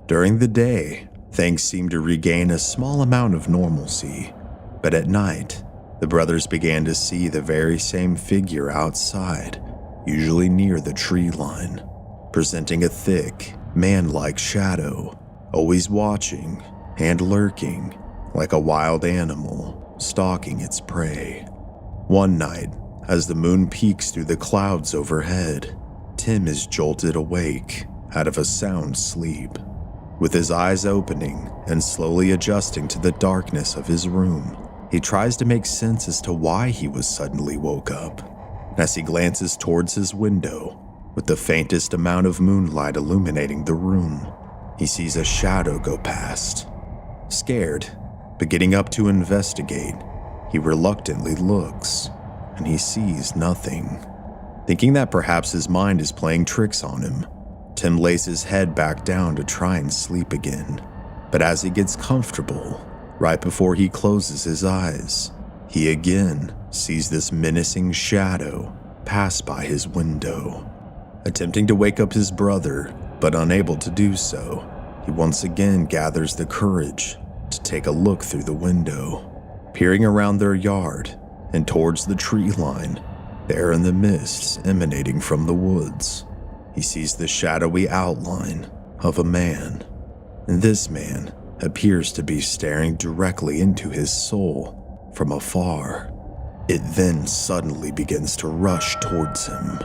During the day, things seemed to regain a small amount of normalcy, but at night, the brothers began to see the very same figure outside, usually near the tree line, presenting a thick, man-like shadow, always watching and lurking like a wild animal stalking its prey. One night, as the moon peeks through the clouds overhead, Tim is jolted awake out of a sound sleep. With his eyes opening and slowly adjusting to the darkness of his room, he tries to make sense as to why he was suddenly woke up. As he glances towards his window, with the faintest amount of moonlight illuminating the room, he sees a shadow go past. Scared, but getting up to investigate, he reluctantly looks, and he sees nothing. Thinking that perhaps his mind is playing tricks on him, Tim lays his head back down to try and sleep again. But as he gets comfortable, right before he closes his eyes, he again sees this menacing shadow pass by his window. Attempting to wake up his brother, but unable to do so, he once again gathers the courage to take a look through the window. Peering around their yard and towards the tree line, there in the mists emanating from the woods, he sees the shadowy outline of a man. And this man appears to be staring directly into his soul from afar. It then suddenly begins to rush towards him.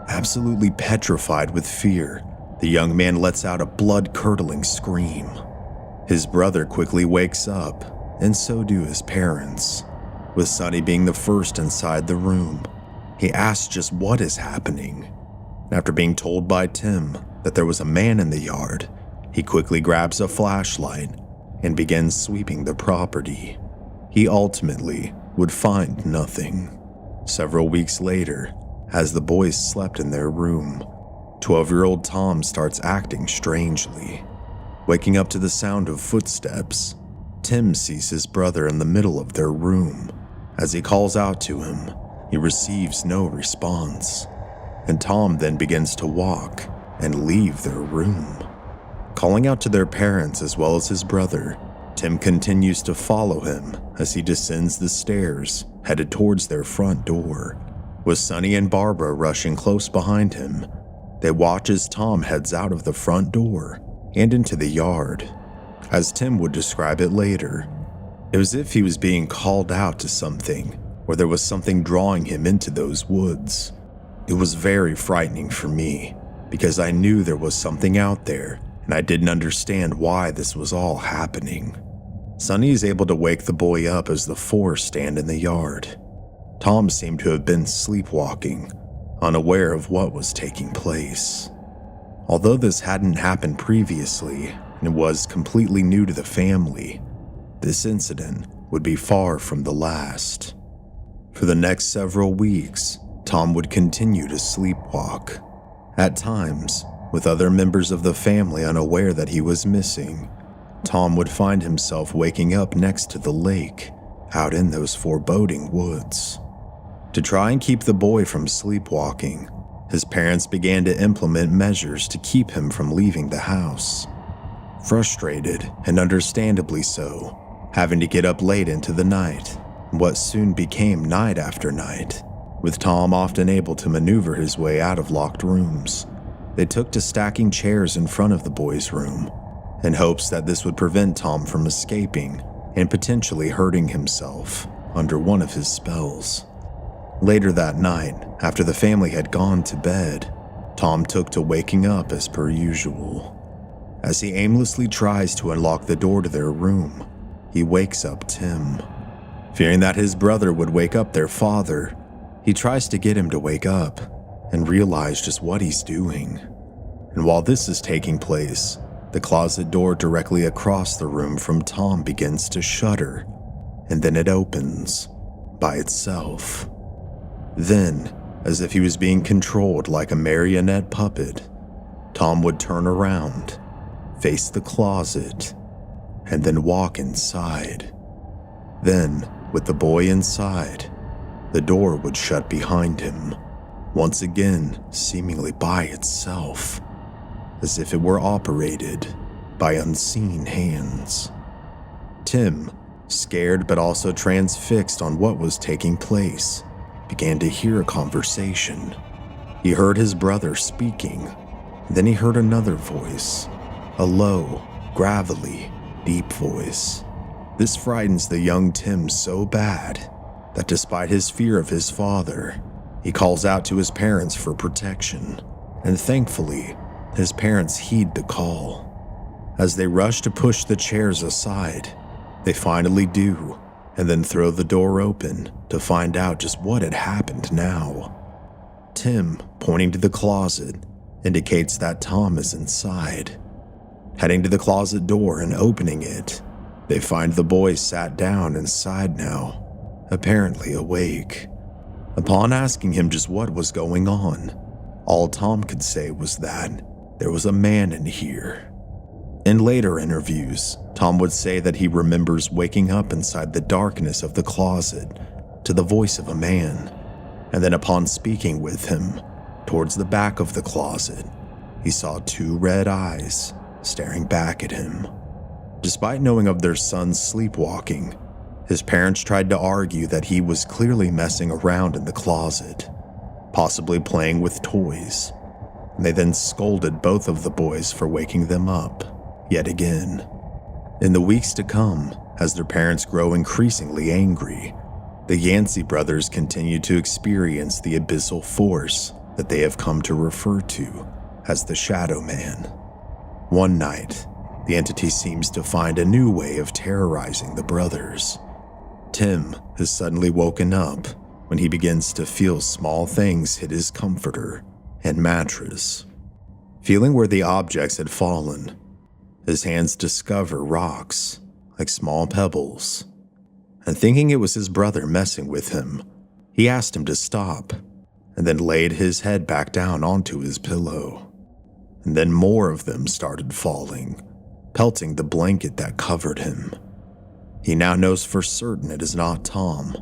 Absolutely petrified with fear, the young man lets out a blood-curdling scream. His brother quickly wakes up, and so do his parents, with Sonny being the first inside the room. He asks just what is happening. After being told by Tim that there was a man in the yard, he quickly grabs a flashlight and began sweeping the property. He ultimately would find nothing. Several weeks later, as the boys slept in their room, 12-year-old Tom starts acting strangely. Waking up to the sound of footsteps, Tim sees his brother in the middle of their room. As he calls out to him, he receives no response, and Tom then begins to walk and leave their room. Calling out to their parents as well as his brother, Tim continues to follow him as he descends the stairs, headed towards their front door. With Sonny and Barbara rushing close behind him, they watch as Tom heads out of the front door and into the yard. As Tim would describe it later, it was as if he was being called out to something, or there was something drawing him into those woods. It was very frightening for me, because I knew there was something out there, and I didn't understand why this was all happening. Sonny is able to wake the boy up as the four stand in the yard. Tom seemed to have been sleepwalking, unaware of what was taking place. Although this hadn't happened previously, and was completely new to the family, this incident would be far from the last. For the next several weeks, Tom would continue to sleepwalk. At times, with other members of the family unaware that he was missing, Tom would find himself waking up next to the lake, out in those foreboding woods. To try and keep the boy from sleepwalking, his parents began to implement measures to keep him from leaving the house. Frustrated, and understandably so, having to get up late into the night, what soon became night after night, with Tom often able to maneuver his way out of locked rooms, they took to stacking chairs in front of the boy's room, in hopes that this would prevent Tom from escaping and potentially hurting himself under one of his spells. Later that night, after the family had gone to bed, Tom took to waking up as per usual. As he aimlessly tries to unlock the door to their room, he wakes up Tim. Fearing that his brother would wake up their father, he tries to get him to wake up and realize just what he's doing. And while this is taking place, the closet door directly across the room from Tom begins to shudder, and then it opens by itself. Then, as if he was being controlled like a marionette puppet, Tom would turn around, face the closet, and then walk inside. Then, with the boy inside, the door would shut behind him, once again seemingly by itself, as if it were operated by unseen hands. Tim, scared but also transfixed on what was taking place, began to hear a conversation. He heard his brother speaking, then he heard another voice, a low, gravelly, deep voice. This frightens the young Tim so bad that despite his fear of his father, he calls out to his parents for protection, and thankfully, his parents heed the call. As they rush to push the chairs aside, they finally do, and then throw the door open to find out just what had happened now. Tim, pointing to the closet, indicates that Tom is inside. Heading to the closet door and opening it, they find the boy sat down inside now, apparently awake. Upon asking him just what was going on, all Tom could say was that there was a man in here. In later interviews, Tom would say that he remembers waking up inside the darkness of the closet to the voice of a man, and then upon speaking with him, towards the back of the closet, he saw two red eyes staring back at him. Despite knowing of their son's sleepwalking, his parents tried to argue that he was clearly messing around in the closet, possibly playing with toys, and they then scolded both of the boys for waking them up yet again. In the weeks to come, as their parents grow increasingly angry, the Yancey brothers continue to experience the abyssal force that they have come to refer to as the Shadowman. One night, the entity seems to find a new way of terrorizing the brothers. Tim has suddenly woken up when he begins to feel small things hit his comforter and mattress. Feeling where the objects had fallen, his hands discover rocks like small pebbles. And thinking it was his brother messing with him, he asked him to stop, and then laid his head back down onto his pillow. And then more of them started falling, pelting the blanket that covered him. He now knows for certain it is not Tom,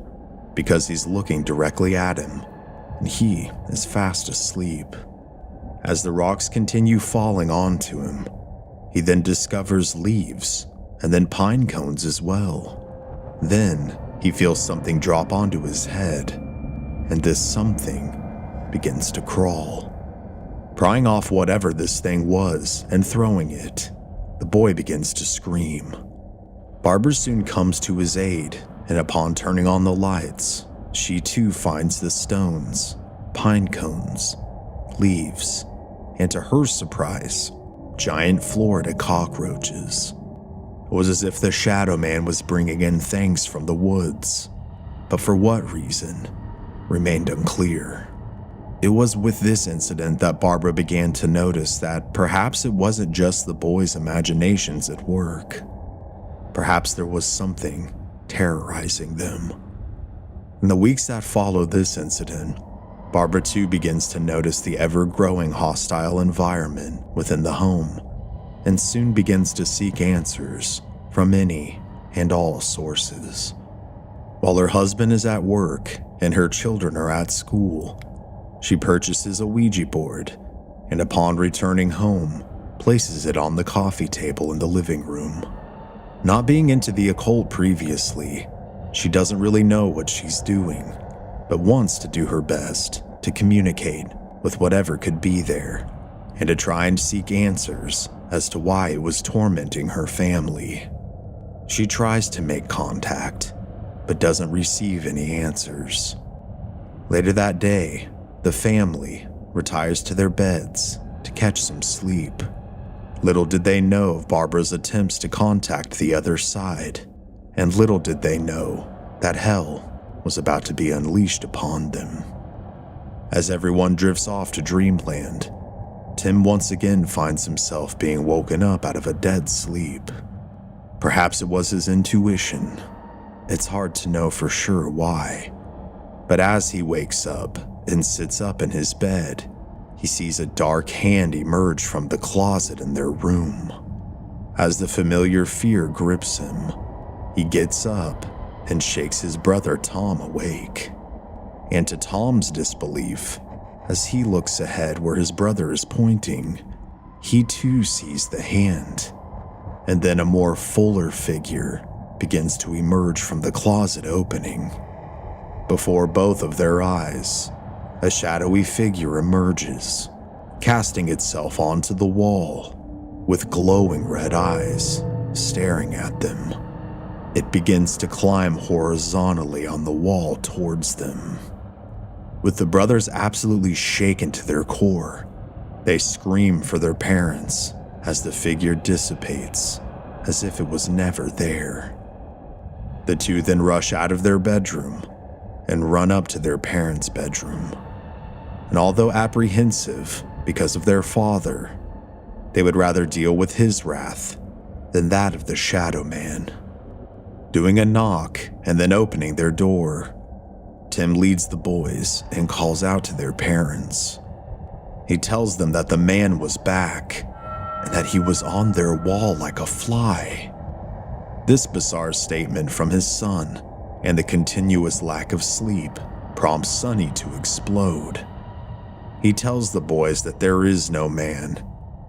because he's looking directly at him, and he is fast asleep. As the rocks continue falling onto him, he then discovers leaves, and then pine cones as well. Then he feels something drop onto his head, and this something begins to crawl. Prying off whatever this thing was and throwing it, the boy begins to scream. Barbara soon comes to his aid, and upon turning on the lights, she too finds the stones, pine cones, leaves, and to her surprise, giant Florida cockroaches. It was as if the Shadowman was bringing in things from the woods, but for what reason remained unclear. It was with this incident that Barbara began to notice that perhaps it wasn't just the boy's imaginations at work. Perhaps there was something terrorizing them. In the weeks that followed this incident, Barbara too begins to notice the ever-growing hostile environment within the home, and soon begins to seek answers from any and all sources. While her husband is at work and her children are at school, she purchases a Ouija board, and upon returning home, places it on the coffee table in the living room. Not being into the occult previously, she doesn't really know what she's doing, but wants to do her best to communicate with whatever could be there, and to try and seek answers as to why it was tormenting her family. She tries to make contact, but doesn't receive any answers. Later that day, the family retires to their beds to catch some sleep. Little did they know of Barbara's attempts to contact the other side, and little did they know that hell was about to be unleashed upon them. As everyone drifts off to dreamland, Tim once again finds himself being woken up out of a dead sleep. Perhaps it was his intuition. It's hard to know for sure why. But as he wakes up and sits up in his bed, he sees a dark hand emerge from the closet in their room. As the familiar fear grips him, he gets up and shakes his brother Tom awake. And to Tom's disbelief, as he looks ahead where his brother is pointing, he too sees the hand. And then a more fuller figure begins to emerge from the closet opening. Before both of their eyes, a shadowy figure emerges, casting itself onto the wall, with glowing red eyes staring at them. It begins to climb horizontally on the wall towards them. With the brothers absolutely shaken to their core, they scream for their parents as the figure dissipates, as if it was never there. The two then rush out of their bedroom and run up to their parents' bedroom. And although apprehensive because of their father, they would rather deal with his wrath than that of the Shadowman. Doing a knock and then opening their door, Tim leads the boys and calls out to their parents. He tells them that the man was back and that he was on their wall like a fly. This bizarre statement from his son and the continuous lack of sleep prompts Sonny to explode. He tells the boys that there is no man,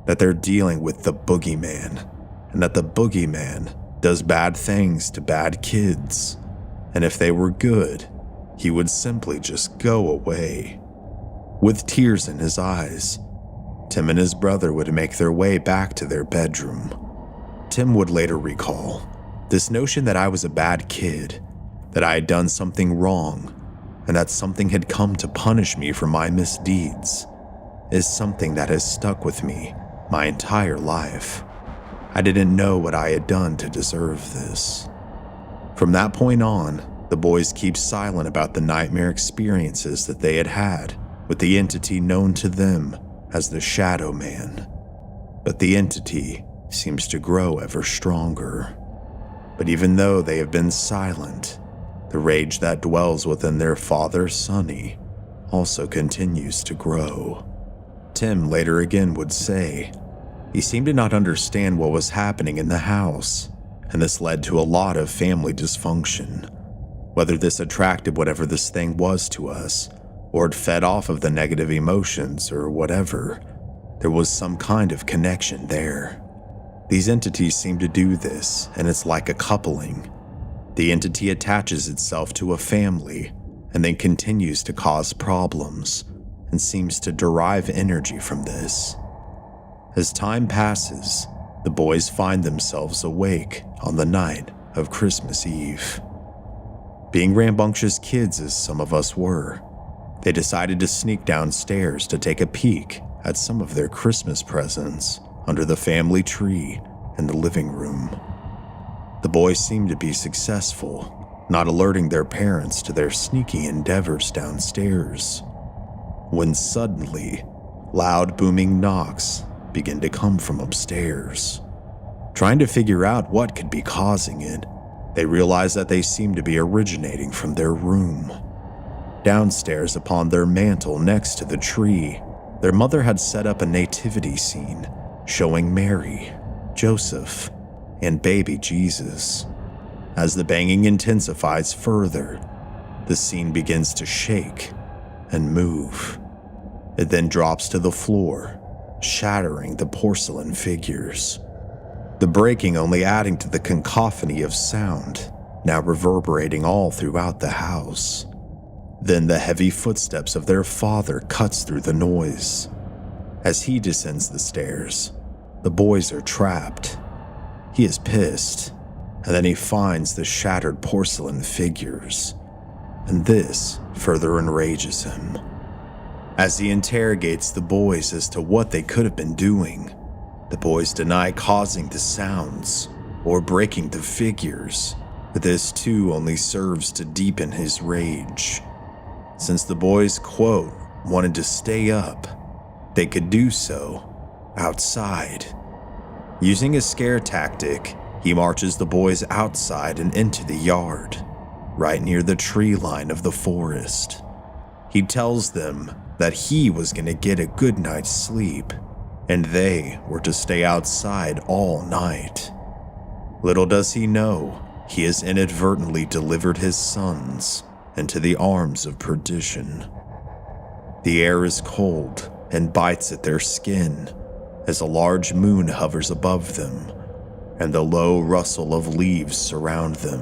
that they're dealing with the boogeyman, and that the boogeyman does bad things to bad kids, and if they were good, he would simply just go away. With tears in his eyes, Tim and his brother would make their way back to their bedroom. Tim would later recall, this notion that I was a bad kid, that I had done something wrong, and that something had come to punish me for my misdeeds, is something that has stuck with me my entire life. I didn't know what I had done to deserve this. From that point on, the boys keep silent about the nightmare experiences that they had had with the entity known to them as the Shadowman. But the entity seems to grow ever stronger. But even though they have been silent, the rage that dwells within their father, Sonny, also continues to grow. Tim later again would say, he seemed to not understand what was happening in the house, and this led to a lot of family dysfunction. Whether this attracted whatever this thing was to us, or it fed off of the negative emotions or whatever, there was some kind of connection there. These entities seem to do this, and it's like a coupling. The entity attaches itself to a family and then continues to cause problems and seems to derive energy from this. As time passes, the boys find themselves awake on the night of Christmas Eve. Being rambunctious kids as some of us were, they decided to sneak downstairs to take a peek at some of their Christmas presents under the family tree in the living room. The boys seemed to be successful, not alerting their parents to their sneaky endeavors downstairs, when suddenly, loud booming knocks begin to come from upstairs. Trying to figure out what could be causing it, they realize that they seem to be originating from their room. Downstairs upon their mantel next to the tree, their mother had set up a nativity scene showing Mary, Joseph, and baby Jesus. As the banging intensifies further, the scene begins to shake and move. It then drops to the floor, shattering the porcelain figures. The breaking only adding to the cacophony of sound, now reverberating all throughout the house. Then the heavy footsteps of their father cuts through the noise. As he descends the stairs, the boys are trapped. He is pissed, and then he finds the shattered porcelain figures, and this further enrages him. As he interrogates the boys as to what they could have been doing, the boys deny causing the sounds or breaking the figures, but this too only serves to deepen his rage. Since the boys, quote, wanted to stay up, they could do so outside. Using a scare tactic, he marches the boys outside and into the yard, right near the tree line of the forest. He tells them that he was going to get a good night's sleep, and they were to stay outside all night. Little does he know, he has inadvertently delivered his sons into the arms of perdition. The air is cold and bites at their skin as a large moon hovers above them, and the low rustle of leaves surround them.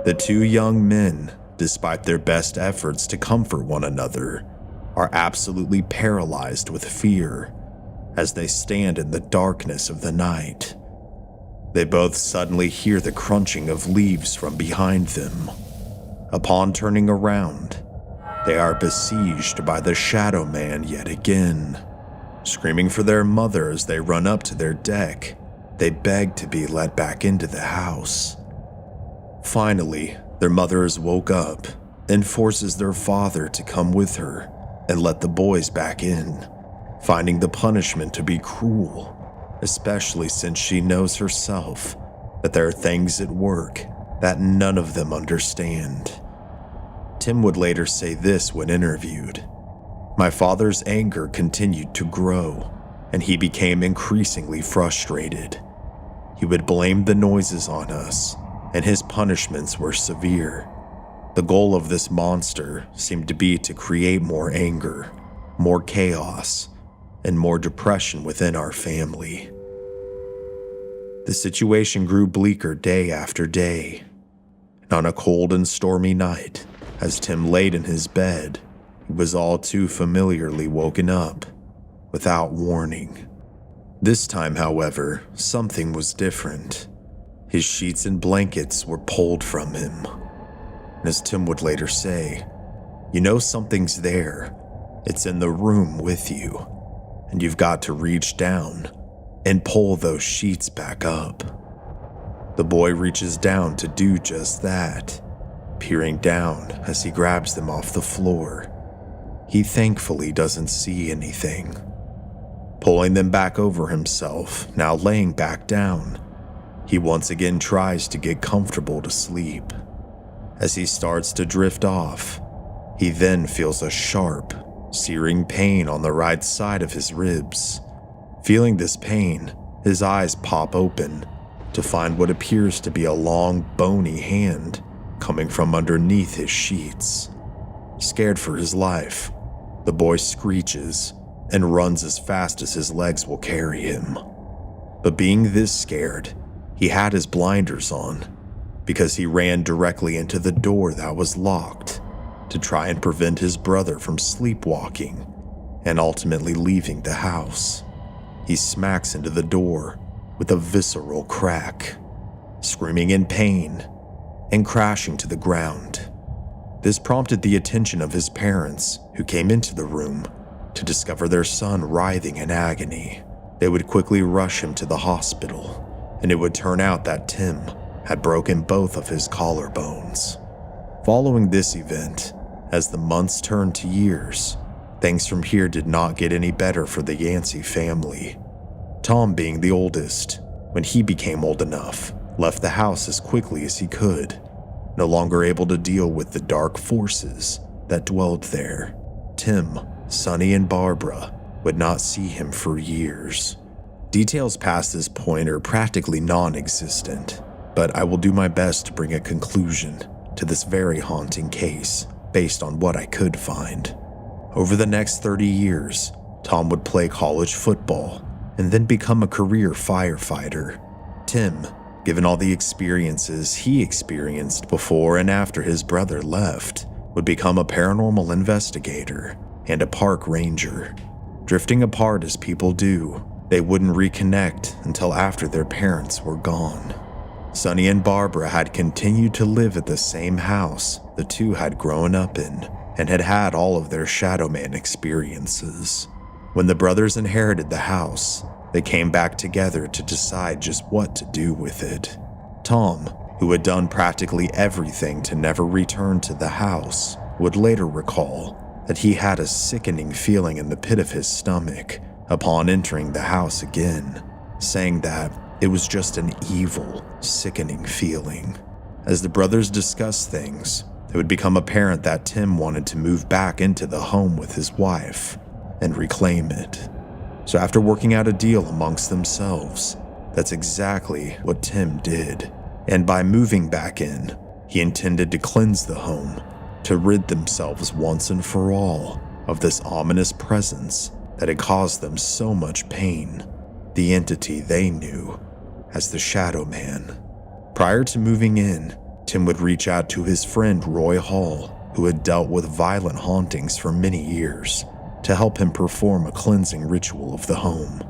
The two young men, despite their best efforts to comfort one another, are absolutely paralyzed with fear as they stand in the darkness of the night. They both suddenly hear the crunching of leaves from behind them. Upon turning around, they are besieged by the Shadowman yet again. Screaming for their mother as they run up to their deck, they beg to be let back into the house. Finally, their mother is woke up and forces their father to come with her and let the boys back in, finding the punishment to be cruel, especially since she knows herself that there are things at work that none of them understand. Tim would later say this when interviewed: "My father's anger continued to grow, and he became increasingly frustrated. He would blame the noises on us, and his punishments were severe. The goal of this monster seemed to be to create more anger, more chaos, and more depression within our family." The situation grew bleaker day after day. And on a cold and stormy night, as Tim laid in his bed, he was all too familiarly woken up, without warning. This time, however, something was different. His sheets and blankets were pulled from him. And as Tim would later say, "You know something's there. It's in the room with you, and you've got to reach down and pull those sheets back up." The boy reaches down to do just that, peering down as he grabs them off the floor. He thankfully doesn't see anything. Pulling them back over himself, now laying back down, He once again tries to get comfortable to sleep. As he starts to drift off, he then feels a sharp, searing pain on the right side of his ribs. Feeling this pain, his eyes pop open to find what appears to be a long, bony hand coming from underneath his sheets. Scared for his life, the boy screeches and runs as fast as his legs will carry him. But being this scared, he had his blinders on because he ran directly into the door that was locked to try and prevent his brother from sleepwalking and ultimately leaving the house. He smacks into the door with a visceral crack, screaming in pain and crashing to the ground. This prompted the attention of his parents, who came into the room to discover their son writhing in agony. They would quickly rush him to the hospital, and it would turn out that Tim had broken both of his collarbones. Following this event, as the months turned to years, things from here did not get any better for the Yancey family. Tom, being the oldest, when he became old enough, left the house as quickly as he could, no longer able to deal with the dark forces that dwelled there. Tim, Sonny, and Barbara would not see him for years. Details past this point are practically non-existent, but I will do my best to bring a conclusion to this very haunting case based on what I could find. Over the next 30 years, Tom would play college football and then become a career firefighter. Tim, given all the experiences he experienced before and after his brother left, would become a paranormal investigator and a park ranger. Drifting apart as people do, they wouldn't reconnect until after their parents were gone. Sonny and Barbara had continued to live at the same house the two had grown up in and had had all of their Shadowman experiences. When the brothers inherited the house, they came back together to decide just what to do with it. Tom, who had done practically everything to never return to the house, would later recall that he had a sickening feeling in the pit of his stomach upon entering the house again, saying that it was just an evil, sickening feeling. As the brothers discussed things, it would become apparent that Tim wanted to move back into the home with his wife and reclaim it. So after working out a deal amongst themselves, that's exactly what Tim did. And by moving back in, he intended to cleanse the home, to rid themselves once and for all of this ominous presence that had caused them so much pain, the entity they knew as the Shadowman. Prior to moving in, Tim would reach out to his friend Roy Hall, who had dealt with violent hauntings for many years, to help him perform a cleansing ritual of the home.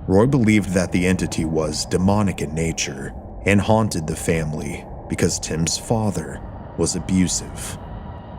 Roy believed that the entity was demonic in nature and haunted the family because Tim's father was abusive.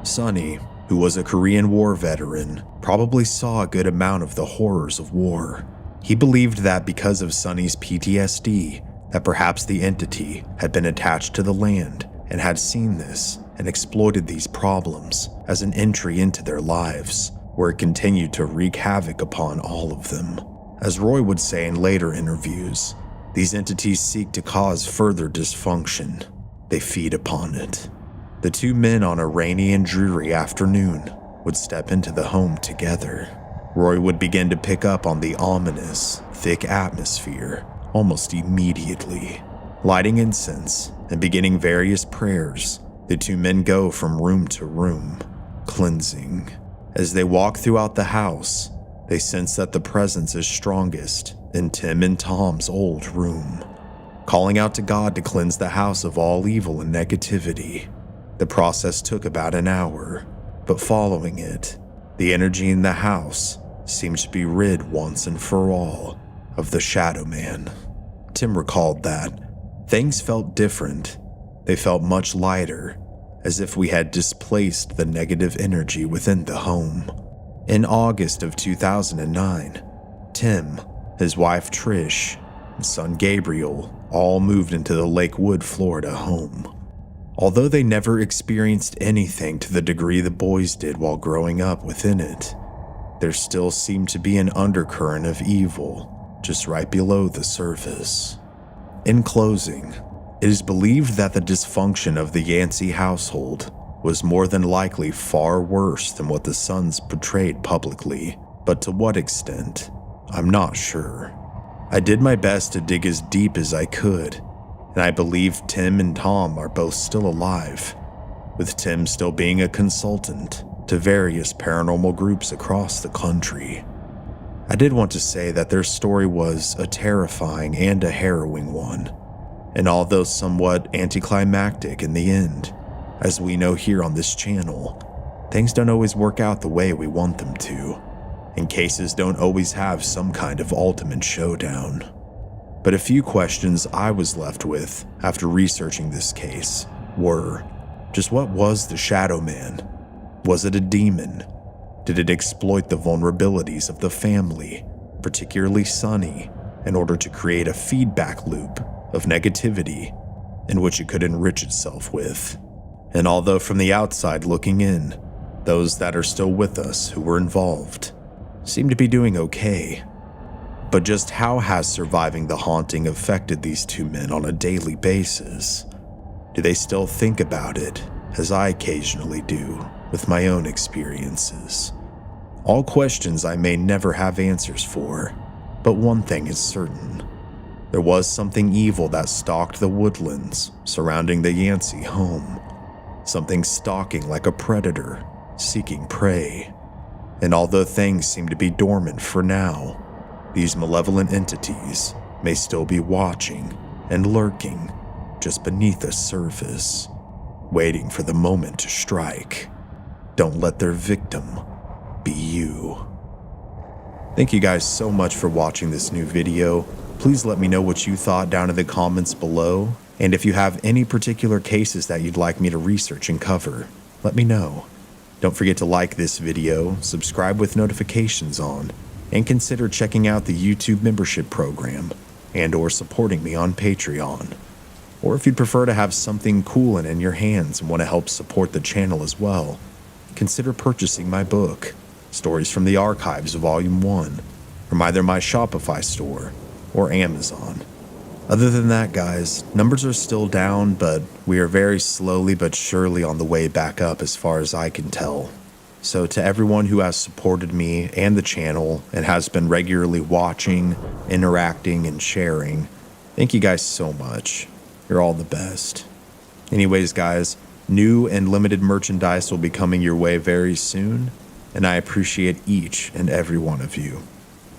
Sonny, who was a Korean War veteran, probably saw a good amount of the horrors of war. He believed that because of Sonny's PTSD, that perhaps the entity had been attached to the land and had seen this and exploited these problems as an entry into their lives, where it continued to wreak havoc upon all of them. As Roy would say in later interviews, these entities seek to cause further dysfunction. They feed upon it. The two men on a rainy and dreary afternoon would step into the home together. Roy would begin to pick up on the ominous, thick atmosphere almost immediately. Lighting incense and beginning various prayers, the two men go from room to room, cleansing. As they walk throughout the house, they sense that the presence is strongest in Tim and Tom's old room. Calling out to God to cleanse the house of all evil and negativity, the process took about an hour, but following it, the energy in the house seemed to be rid once and for all of the Shadowman. Tim recalled that things felt different. They felt much lighter, as if we had displaced the negative energy within the home. In August of 2009, Tim, his wife Trish, and son Gabriel all moved into the Lakewood, Florida home. Although they never experienced anything to the degree the boys did while growing up within it, there still seemed to be an undercurrent of evil just right below the surface. In closing, it is believed that the dysfunction of the Yancey household was more than likely far worse than what the sons portrayed publicly, but to what extent, I'm not sure. I did my best to dig as deep as I could, and I believe Tim and Tom are both still alive, with Tim still being a consultant to various paranormal groups across the country. I did want to say that their story was a terrifying and a harrowing one, and although somewhat anticlimactic in the end, as we know here on this channel, things don't always work out the way we want them to, and cases don't always have some kind of ultimate showdown. But a few questions I was left with after researching this case were, just what was the Shadowman? Was it a demon? Did it exploit the vulnerabilities of the family, particularly Sonny, in order to create a feedback loop of negativity in which it could enrich itself with? And although from the outside looking in, those that are still with us who were involved seem to be doing okay, but just how has surviving the haunting affected these two men on a daily basis? Do they still think about it, as I occasionally do with my own experiences? All questions I may never have answers for, but one thing is certain. There was something evil that stalked the woodlands surrounding the Yancey home. Something stalking like a predator, seeking prey. And although things seem to be dormant for now, these malevolent entities may still be watching and lurking just beneath the surface, waiting for the moment to strike. Don't let their victim be you. Thank you guys so much for watching this new video. Please let me know what you thought down in the comments below, and if you have any particular cases that you'd like me to research and cover, let me know. Don't forget to like this video, subscribe with notifications on, and consider checking out the YouTube membership program and/or supporting me on Patreon. Or if you'd prefer to have something cool and in your hands and want to help support the channel as well, consider purchasing my book, Stories from the Archives Volume 1, from either my Shopify store or Amazon. Other than that, guys, numbers are still down, but we are very slowly but surely on the way back up as far as I can tell. So to everyone who has supported me and the channel and has been regularly watching, interacting, and sharing, thank you guys so much. You're all the best. Anyways, guys, new and limited merchandise will be coming your way very soon, and I appreciate each and every one of you.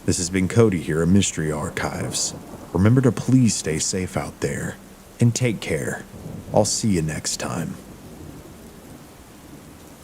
This has been Cody here at Mystery Archives. Remember to please stay safe out there, and take care. I'll see you next time.